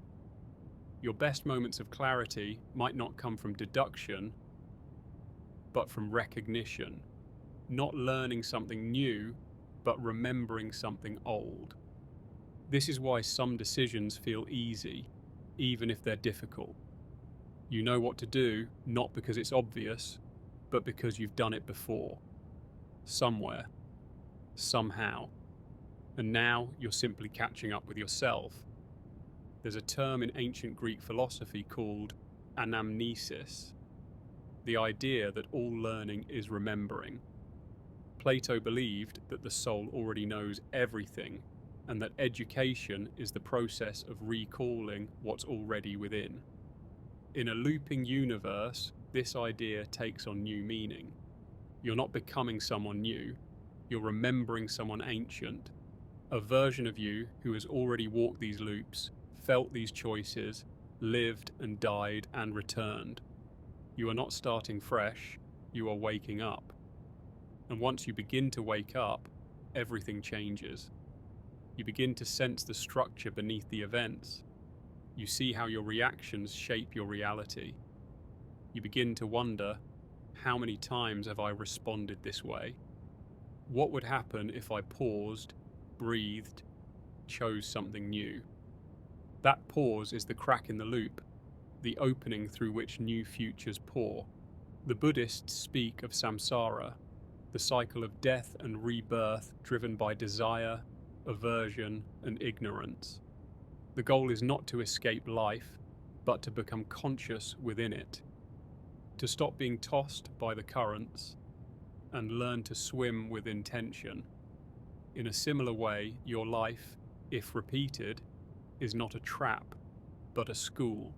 Your best moments of clarity might not come from deduction, but from recognition. Not learning something new, but remembering something old. This is why some decisions feel easy, even if they're difficult. You know what to do, not because it's obvious, but because you've done it before. Somewhere. Somehow. And now you're simply catching up with yourself. There's a term in ancient Greek philosophy called anamnesis, the idea that all learning is remembering. Plato believed that the soul already knows everything, and that education is the process of recalling what's already within. In a looping universe, this idea takes on new meaning. You're not becoming someone new, you're remembering someone ancient, a version of you who has already walked these loops, felt these choices, lived and died and returned. You are not starting fresh, you are waking up. And once you begin to wake up, everything changes. You begin to sense the structure beneath the events. You see how your reactions shape your reality. You begin to wonder, how many times have I responded this way? What would happen if I paused, breathed, chose something new? That pause is the crack in the loop, the opening through which new futures pour. The Buddhists speak of samsara, the cycle of death and rebirth driven by desire, aversion, and ignorance. The goal is not to escape life, but to become conscious within it, to stop being tossed by the currents, and learn to swim with intention. In a similar way, your life, if repeated, is not a trap, but a school.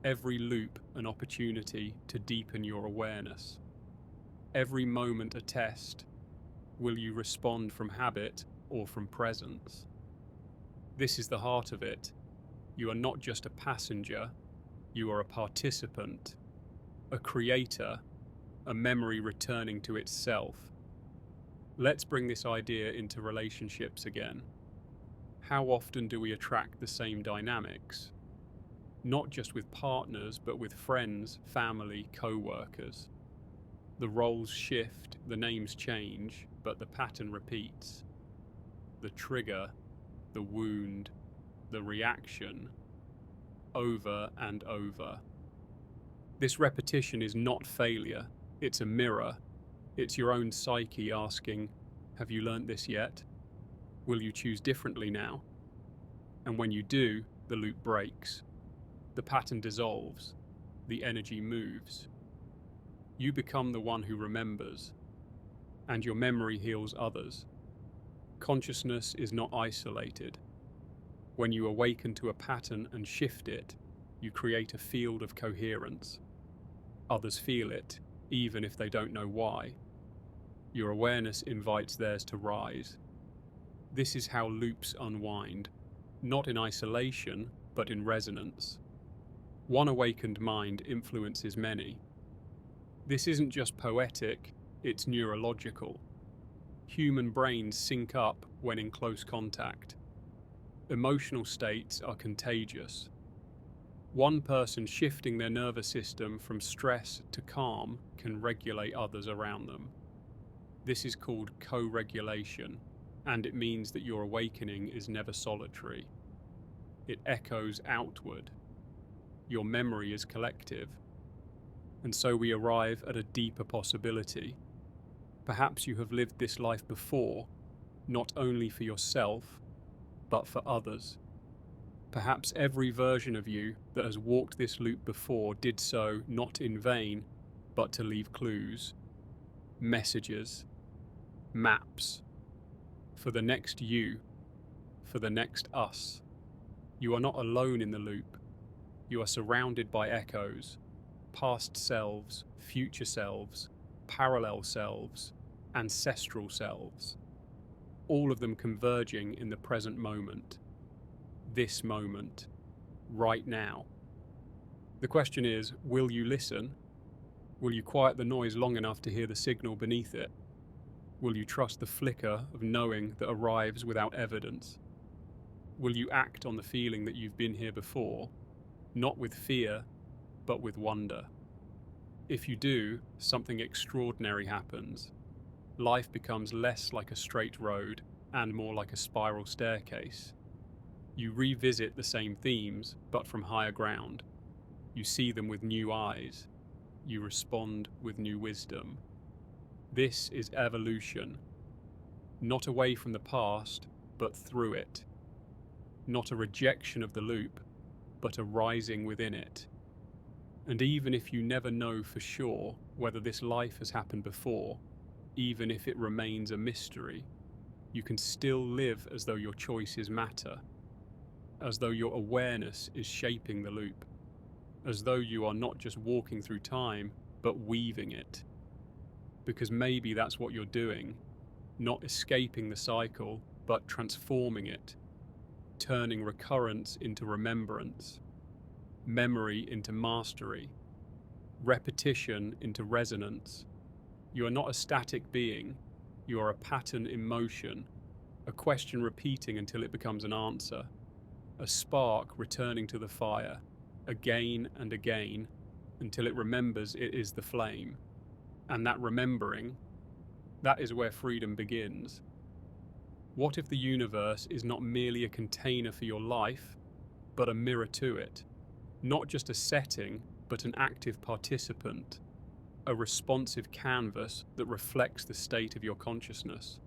Every loop an opportunity to deepen your awareness. Every moment a test. Will you respond from habit or from presence? This is the heart of it. You are not just a passenger, you are a participant, a creator, a memory returning to itself. Let's bring this idea into relationships again. How often do we attract the same dynamics? Not just with partners, but with friends, family, co-workers. The roles shift, the names change, but the pattern repeats. The trigger, the wound, the reaction, over and over. This repetition is not failure, it's a mirror. It's your own psyche asking, have you learnt this yet? Will you choose differently now? And when you do, the loop breaks. The pattern dissolves. The energy moves. You become the one who remembers, and your memory heals others. Consciousness is not isolated. When you awaken to a pattern and shift it, you create a field of coherence. Others feel it, even if they don't know why. Your awareness invites theirs to rise. This is how loops unwind, not in isolation, but in resonance. One awakened mind influences many. This isn't just poetic, it's neurological. Human brains sync up when in close contact. Emotional states are contagious. One person shifting their nervous system from stress to calm can regulate others around them. This is called co-regulation, and it means that your awakening is never solitary. It echoes outward. Your memory is collective. And so we arrive at a deeper possibility. Perhaps you have lived this life before, not only for yourself, but for others. Perhaps every version of you that has walked this loop before did so not in vain, but to leave clues, messages, maps, for the next you, for the next us. You are not alone in the loop. You are surrounded by echoes, past selves, future selves, parallel selves, ancestral selves, all of them converging in the present moment, this moment, right now. The question is, will you listen? Will you quiet the noise long enough to hear the signal beneath it? Will you trust the flicker of knowing that arrives without evidence? Will you act on the feeling that you've been here before, not with fear, but with wonder? If you do, something extraordinary happens. Life becomes less like a straight road and more like a spiral staircase. You revisit the same themes, but from higher ground. You see them with new eyes. You respond with new wisdom. This is evolution. Not away from the past, but through it. Not a rejection of the loop, but a rising within it. And even if you never know for sure whether this life has happened before, even if it remains a mystery, you can still live as though your choices matter, as though your awareness is shaping the loop, as though you are not just walking through time, but weaving it. Because maybe that's what you're doing, not escaping the cycle, but transforming it, turning recurrence into remembrance, memory into mastery, repetition into resonance. You are not a static being, you are a pattern in motion, a question repeating until it becomes an answer, a spark returning to the fire, again and again, until it remembers it is the flame. And that remembering, that is where freedom begins. What if the universe is not merely a container for your life, but a mirror to it? Not just a setting, but an active participant, a responsive canvas that reflects the state of your consciousness.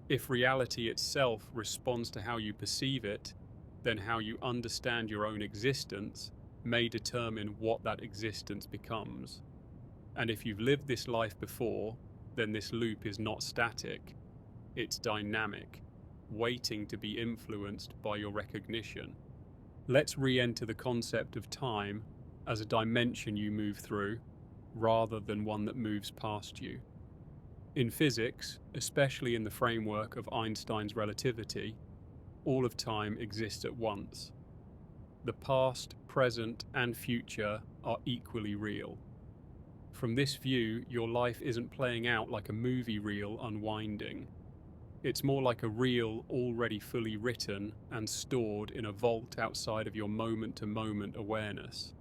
If reality itself responds to how you perceive it, then how you understand your own existence may determine what that existence becomes. And if you've lived this life before, then this loop is not static, it's dynamic, waiting to be influenced by your recognition. Let's re-enter the concept of time as a dimension you move through, rather than one that moves past you. In physics, especially in the framework of Einstein's relativity, all of time exists at once. The past, present, and future are equally real. From this view, your life isn't playing out like a movie reel unwinding. It's more like a reel already fully written and stored in a vault outside of your moment-to-moment awareness.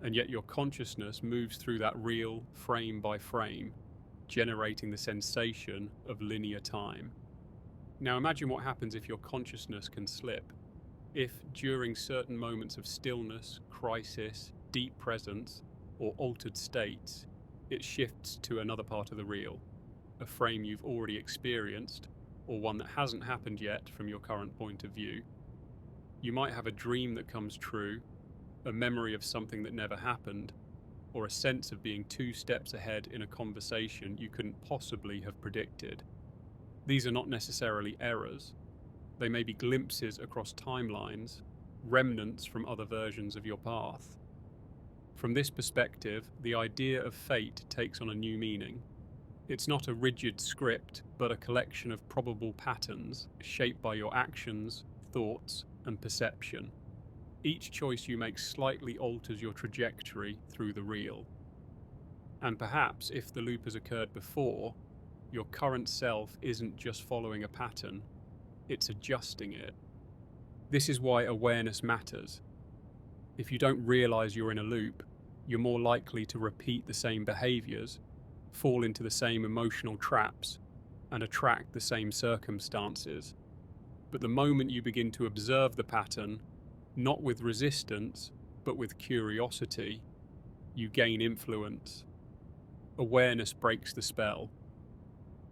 And yet your consciousness moves through that reel frame by frame, generating the sensation of linear time. Now imagine what happens if your consciousness can slip. If, during certain moments of stillness, crisis, deep presence, or altered states, it shifts to another part of the reel, a frame you've already experienced, or one that hasn't happened yet from your current point of view. You might have a dream that comes true, a memory of something that never happened, or a sense of being 2 steps ahead in a conversation you couldn't possibly have predicted. These are not necessarily errors. They may be glimpses across timelines, remnants from other versions of your path. From this perspective, the idea of fate takes on a new meaning. It's not a rigid script, but a collection of probable patterns shaped by your actions, thoughts, and perception. Each choice you make slightly alters your trajectory through the reel. And perhaps if the loop has occurred before, your current self isn't just following a pattern, it's adjusting it. This is why awareness matters. If you don't realize you're in a loop, you're more likely to repeat the same behaviors, fall into the same emotional traps, and attract the same circumstances. But the moment you begin to observe the pattern, not with resistance, but with curiosity, you gain influence. Awareness breaks the spell.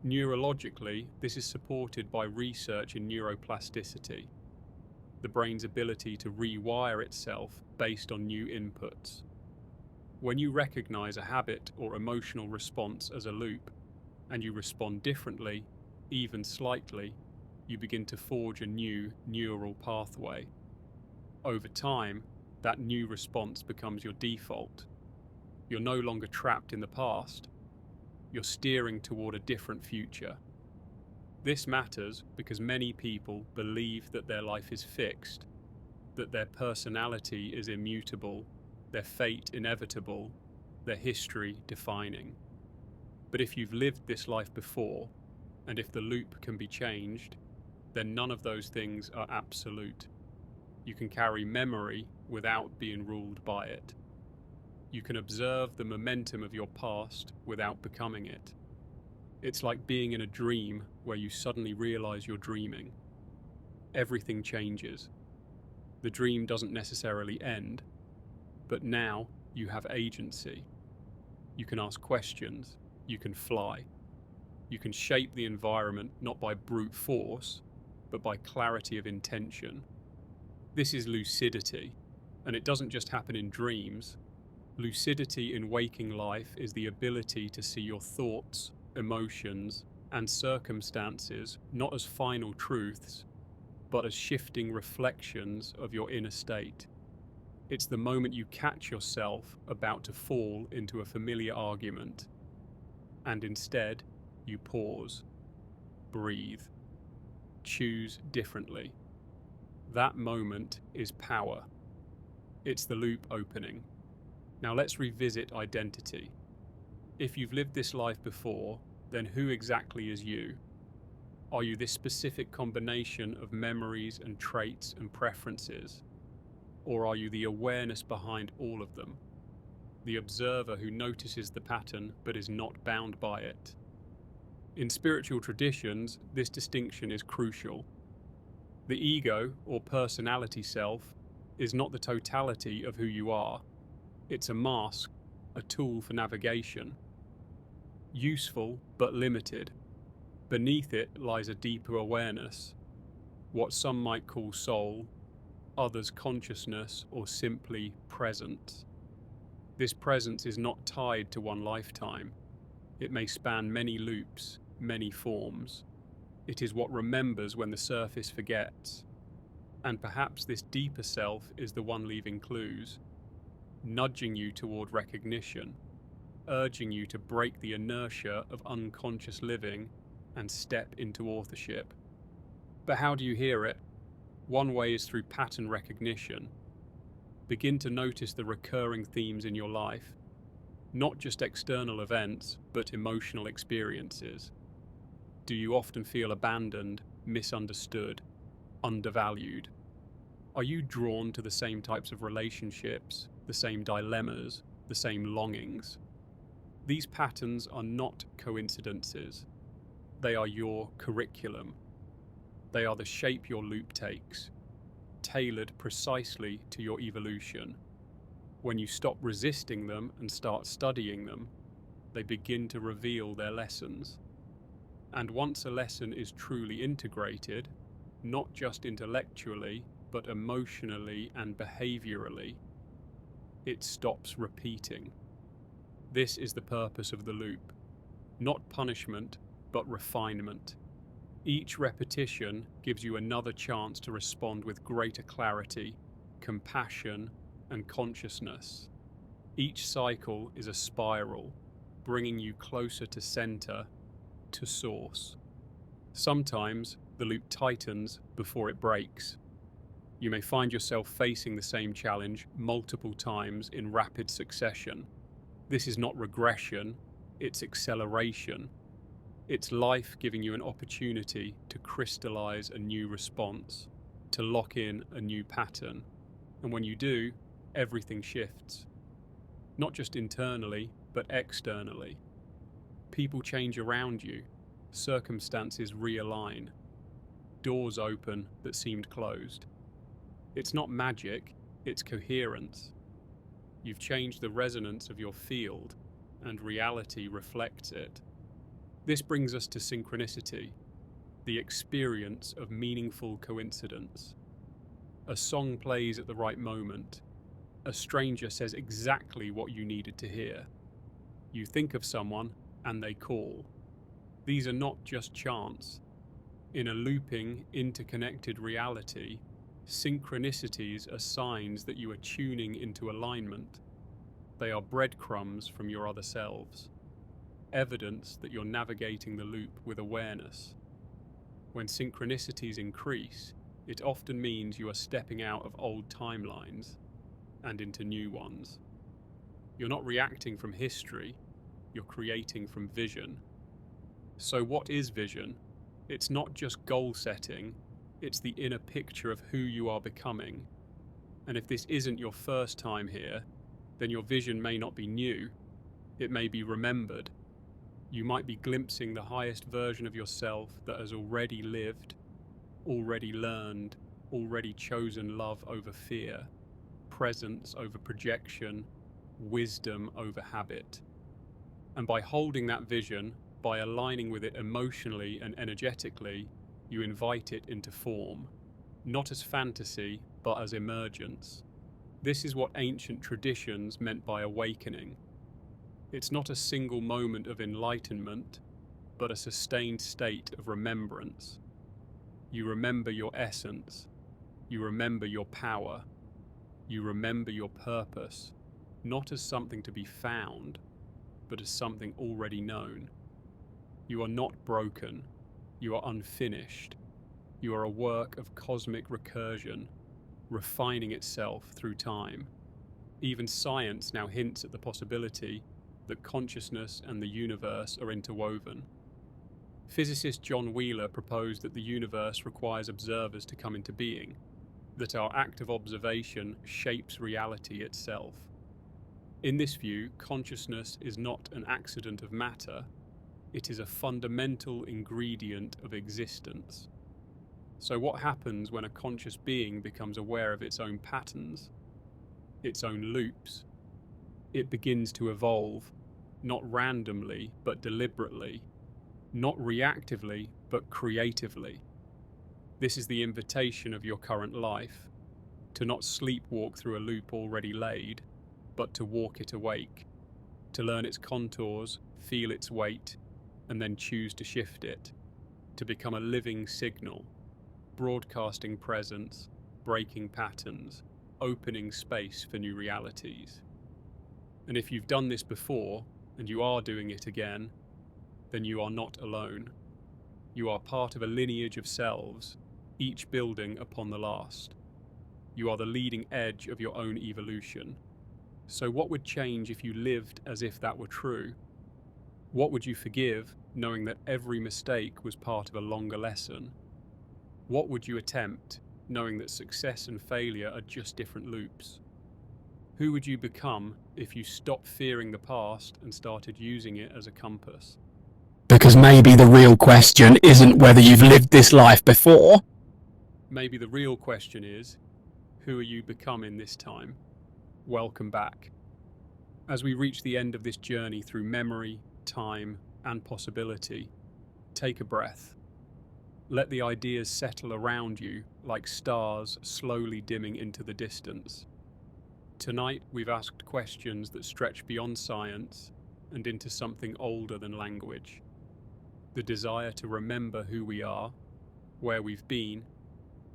Neurologically, this is supported by research in neuroplasticity, the brain's ability to rewire itself based on new inputs. When you recognize a habit or emotional response as a loop, and you respond differently, even slightly, you begin to forge a new neural pathway. Over time, that new response becomes your default. You're no longer trapped in the past. You're steering toward a different future. This matters because many people believe that their life is fixed, that their personality is immutable, their fate inevitable, their history defining. But if you've lived this life before, and if the loop can be changed, then none of those things are absolute. You can carry memory without being ruled by it. You can observe the momentum of your past without becoming it. It's like being in a dream where you suddenly realize you're dreaming. Everything changes. The dream doesn't necessarily end, but now you have agency. You can ask questions, you can fly. You can shape the environment not by brute force, but by clarity of intention. This is lucidity, and it doesn't just happen in dreams. Lucidity in waking life is the ability to see your thoughts, emotions, and circumstances not as final truths, but as shifting reflections of your inner state. It's the moment you catch yourself about to fall into a familiar argument, and instead you pause, breathe, choose differently. That moment is power. It's the loop opening. Now let's revisit identity. If you've lived this life before, then who exactly is you? Are you this specific combination of memories and traits and preferences? Or are you the awareness behind all of them? The observer who notices the pattern but is not bound by it? In spiritual traditions, this distinction is crucial. The ego, or personality self, is not the totality of who you are. It's a mask, a tool for navigation. Useful, but limited. Beneath it lies a deeper awareness, what some might call soul, others consciousness, or simply presence. This presence is not tied to one lifetime. It may span many loops, many forms. It is what remembers when the surface forgets. And perhaps this deeper self is the one leaving clues, nudging you toward recognition, urging you to break the inertia of unconscious living and step into authorship. But how do you hear it? One way is through pattern recognition. Begin to notice the recurring themes in your life, not just external events, but emotional experiences. Do you often feel abandoned, misunderstood, undervalued? Are you drawn to the same types of relationships, the same dilemmas, the same longings? These patterns are not coincidences. They are your curriculum. They are the shape your loop takes, tailored precisely to your evolution. When you stop resisting them and start studying them, they begin to reveal their lessons. And once a lesson is truly integrated, not just intellectually, but emotionally and behaviorally, it stops repeating. This is the purpose of the loop. Not punishment, but refinement. Each repetition gives you another chance to respond with greater clarity, compassion, and consciousness. Each cycle is a spiral, bringing you closer to center, to source. Sometimes the loop tightens before it breaks. You may find yourself facing the same challenge multiple times in rapid succession. This is not regression, it's acceleration. It's life giving you an opportunity to crystallize a new response, to lock in a new pattern. And when you do, everything shifts. Not just internally, but externally. People change around you, circumstances realign, doors open that seemed closed. It's not magic, it's coherence. You've changed the resonance of your field, and reality reflects it. This brings us to synchronicity, the experience of meaningful coincidence. A song plays at the right moment. A stranger says exactly what you needed to hear. You think of someone, and they call. These are not just chance. In a looping, interconnected reality, synchronicities are signs that you are tuning into alignment. They are breadcrumbs from your other selves, evidence that you're navigating the loop with awareness. When synchronicities increase, it often means you are stepping out of old timelines and into new ones. You're not reacting from history, you're creating from vision. So what is vision? It's not just goal setting, it's the inner picture of who you are becoming. And if this isn't your first time here, then your vision may not be new, it may be remembered. You might be glimpsing the highest version of yourself that has already lived, already learned, already chosen love over fear, presence over projection, wisdom over habit. And by holding that vision, by aligning with it emotionally and energetically, you invite it into form, not as fantasy, but as emergence. This is what ancient traditions meant by awakening. It's not a single moment of enlightenment, but a sustained state of remembrance. You remember your essence. You remember your power. You remember your purpose, not as something to be found, but as something already known. You are not broken. You are unfinished. You are a work of cosmic recursion, refining itself through time. Even science now hints at the possibility that consciousness and the universe are interwoven. Physicist John Wheeler proposed that the universe requires observers to come into being, that our act of observation shapes reality itself. In this view, consciousness is not an accident of matter, it is a fundamental ingredient of existence. So what happens when a conscious being becomes aware of its own patterns, its own loops? It begins to evolve, not randomly, but deliberately, not reactively, but creatively. This is the invitation of your current life, to not sleepwalk through a loop already laid, but to walk it awake, to learn its contours, feel its weight, and then choose to shift it, to become a living signal, broadcasting presence, breaking patterns, opening space for new realities. And if you've done this before, and you are doing it again, then you are not alone. You are part of a lineage of selves, each building upon the last. You are the leading edge of your own evolution. So what would change if you lived as if that were true? What would you forgive, knowing that every mistake was part of a longer lesson? What would you attempt, knowing that success and failure are just different loops? Who would you become if you stopped fearing the past and started using it as a compass?
Because maybe the real question isn't whether you've lived this life before.
Maybe the real question is, who are you becoming this time? Welcome back. As we reach the end of this journey through memory, time, and possibility, take a breath. Let the ideas settle around you like stars slowly dimming into the distance. Tonight, we've asked questions that stretch beyond science and into something older than language. The desire to remember who we are, where we've been,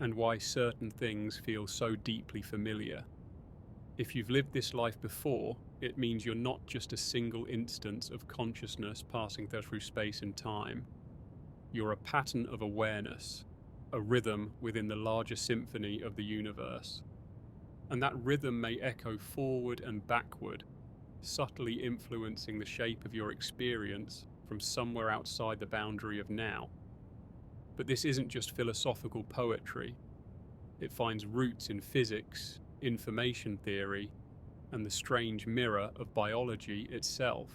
and why certain things feel so deeply familiar. If you've lived this life before, it means you're not just a single instance of consciousness passing through space and time. You're a pattern of awareness, a rhythm within the larger symphony of the universe. And that rhythm may echo forward and backward, subtly influencing the shape of your experience from somewhere outside the boundary of now. But this isn't just philosophical poetry. It finds roots in physics, information theory, and the strange mirror of biology itself.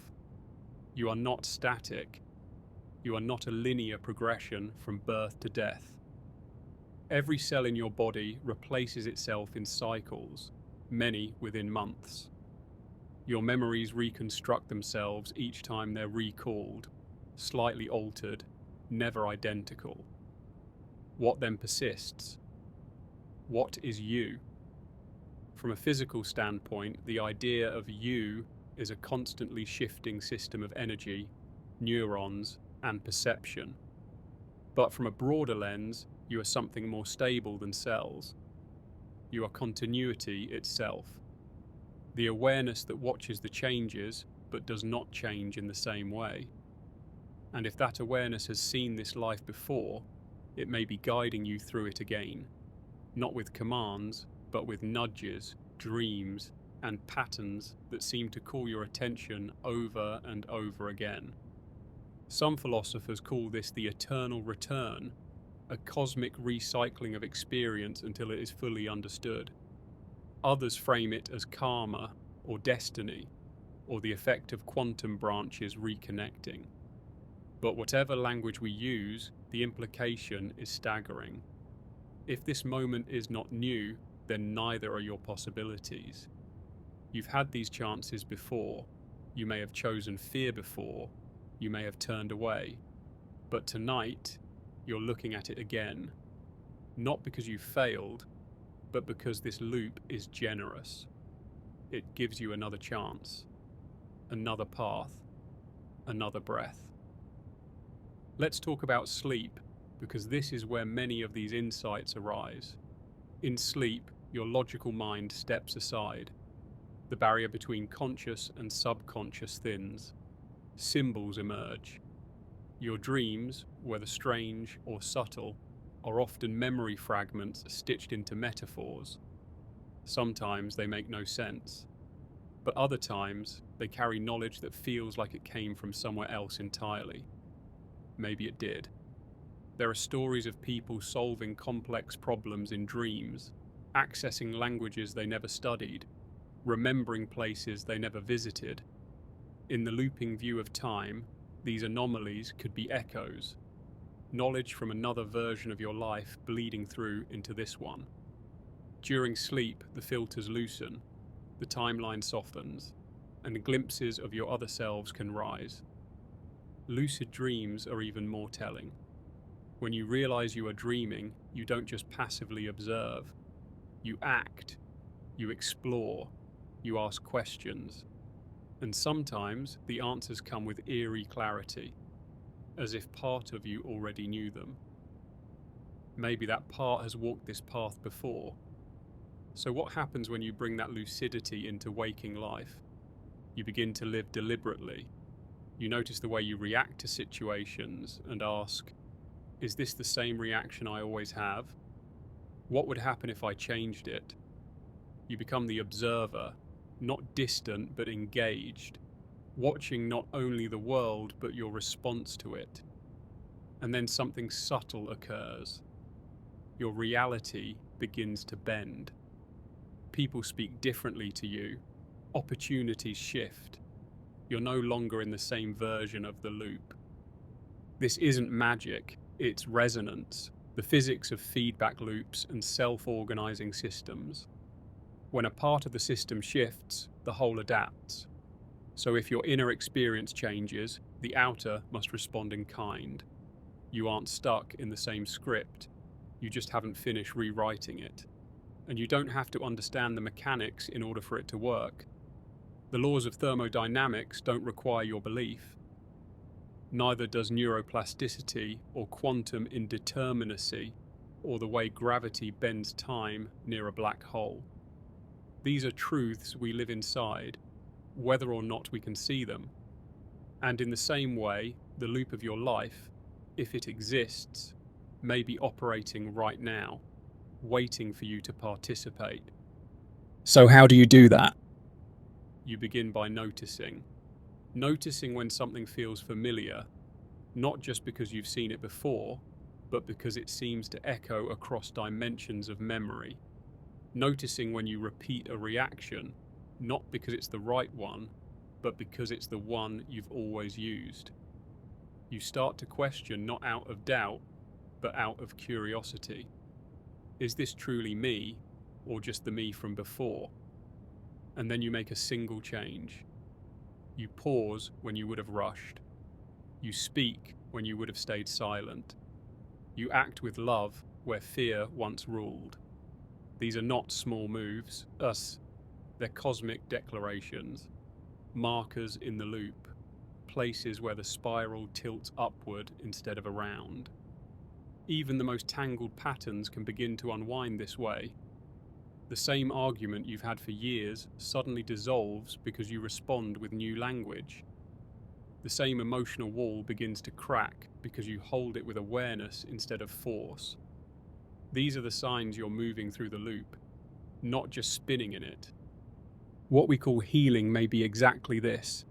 You are not static. You are not a linear progression from birth to death. Every cell in your body replaces itself in cycles, many within months. Your memories reconstruct themselves each time they're recalled, slightly altered, never identical. What then persists? What is you? From a physical standpoint, the idea of you is a constantly shifting system of energy, neurons, and perception. But from a broader lens, you are something more stable than cells. You are continuity itself. The awareness that watches the changes, but does not change in the same way. And if that awareness has seen this life before, it may be guiding you through it again, not with commands, but with nudges, dreams, and patterns that seem to call your attention over and over again. Some philosophers call this the eternal return, a cosmic recycling of experience until it is fully understood. Others frame it as karma or destiny, or the effect of quantum branches reconnecting. But whatever language we use, the implication is staggering. If this moment is not new, then neither are your possibilities. You've had these chances before. You may have chosen fear before. You may have turned away. But tonight, you're looking at it again. Not because you failed, but because this loop is generous. It gives you another chance, another path, another breath. Let's talk about sleep, because this is where many of these insights arise. In sleep, your logical mind steps aside. The barrier between conscious and subconscious thins. Symbols emerge. Your dreams, whether strange or subtle, are often memory fragments stitched into metaphors. Sometimes they make no sense, but other times they carry knowledge that feels like it came from somewhere else entirely. Maybe it did. There are stories of people solving complex problems in dreams, accessing languages they never studied, remembering places they never visited. In the looping view of time, these anomalies could be echoes, knowledge from another version of your life bleeding through into this one. During sleep, the filters loosen, the timeline softens, and glimpses of your other selves can rise. Lucid dreams are even more telling. When you realize you are dreaming, you don't just passively observe. You act, you explore, you ask questions. And sometimes the answers come with eerie clarity, as if part of you already knew them. Maybe that part has walked this path before. So what happens when you bring that lucidity into waking life? You begin to live deliberately. You notice the way you react to situations and ask, is this the same reaction I always have? What would happen if I changed it? You become the observer, not distant but engaged, watching not only the world but your response to it. And then something subtle occurs. Your reality begins to bend. People speak differently to you. Opportunities shift. You're no longer in the same version of the loop. This isn't magic, it's resonance, the physics of feedback loops and self-organizing systems. When a part of the system shifts, the whole adapts. So if your inner experience changes, the outer must respond in kind. You aren't stuck in the same script, you just haven't finished rewriting it. And you don't have to understand the mechanics in order for it to work. The laws of thermodynamics don't require your belief. Neither does neuroplasticity or quantum indeterminacy, or the way gravity bends time near a black hole. These are truths we live inside, whether or not we can see them. And in the same way, the loop of your life, if it exists, may be operating right now, waiting for you to participate.
So how do you do that?
You begin by noticing. Noticing when something feels familiar, not just because you've seen it before, but because it seems to echo across dimensions of memory. Noticing when you repeat a reaction, not because it's the right one, but because it's the one you've always used. You start to question not out of doubt, but out of curiosity. Is this truly me, or just the me from before? And then you make a single change. You pause when you would have rushed. You speak when you would have stayed silent. You act with love where fear once ruled. These are not small moves, they're cosmic declarations, markers in the loop, places where the spiral tilts upward instead of around. Even the most tangled patterns can begin to unwind this way. The same argument you've had for years suddenly dissolves because you respond with new language. The same emotional wall begins to crack because you hold it with awareness instead of force. These are the signs you're moving through the loop, not just spinning in it. What we call healing may be exactly this: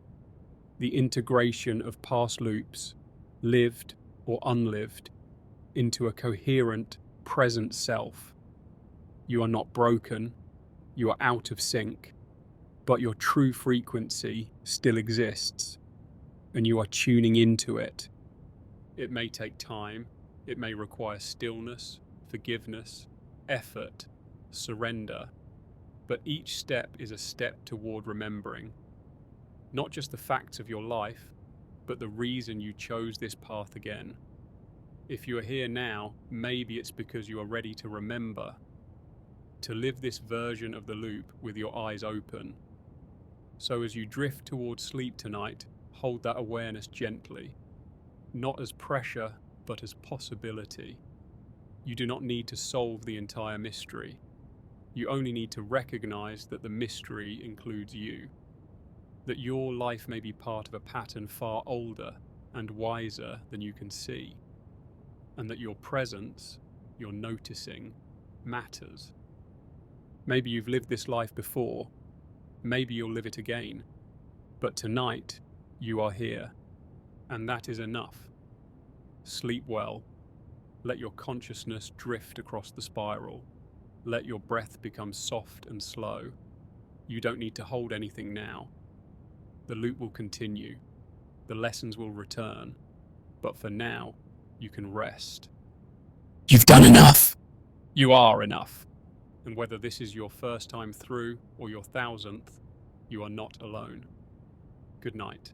the integration of past loops, lived or unlived, into a coherent, present self. You are not broken, you are out of sync, but your true frequency still exists, and you are tuning into it. It may take time, it may require stillness, forgiveness, effort, surrender, but each step is a step toward remembering, not just the facts of your life, but the reason you chose this path again. If you are here now, maybe it's because you are ready to remember, to live this version of the loop with your eyes open. So as you drift towards sleep tonight, hold that awareness gently. not as pressure, but as possibility. You do not need to solve the entire mystery. You only need to recognize that the mystery includes you, that your life may be part of a pattern far older and wiser than you can see, and that your presence, your noticing, matters. Maybe you've lived this life before, maybe you'll live it again, but tonight you are here, and that is enough. Sleep well. Let your consciousness drift across the spiral. Let your breath become soft and slow. You don't need to hold anything now. The loop will continue. The lessons will return. But for now, you can rest.
You've done enough.
You are enough. And whether this is your first time through or your 1000th, you are not alone. Good night.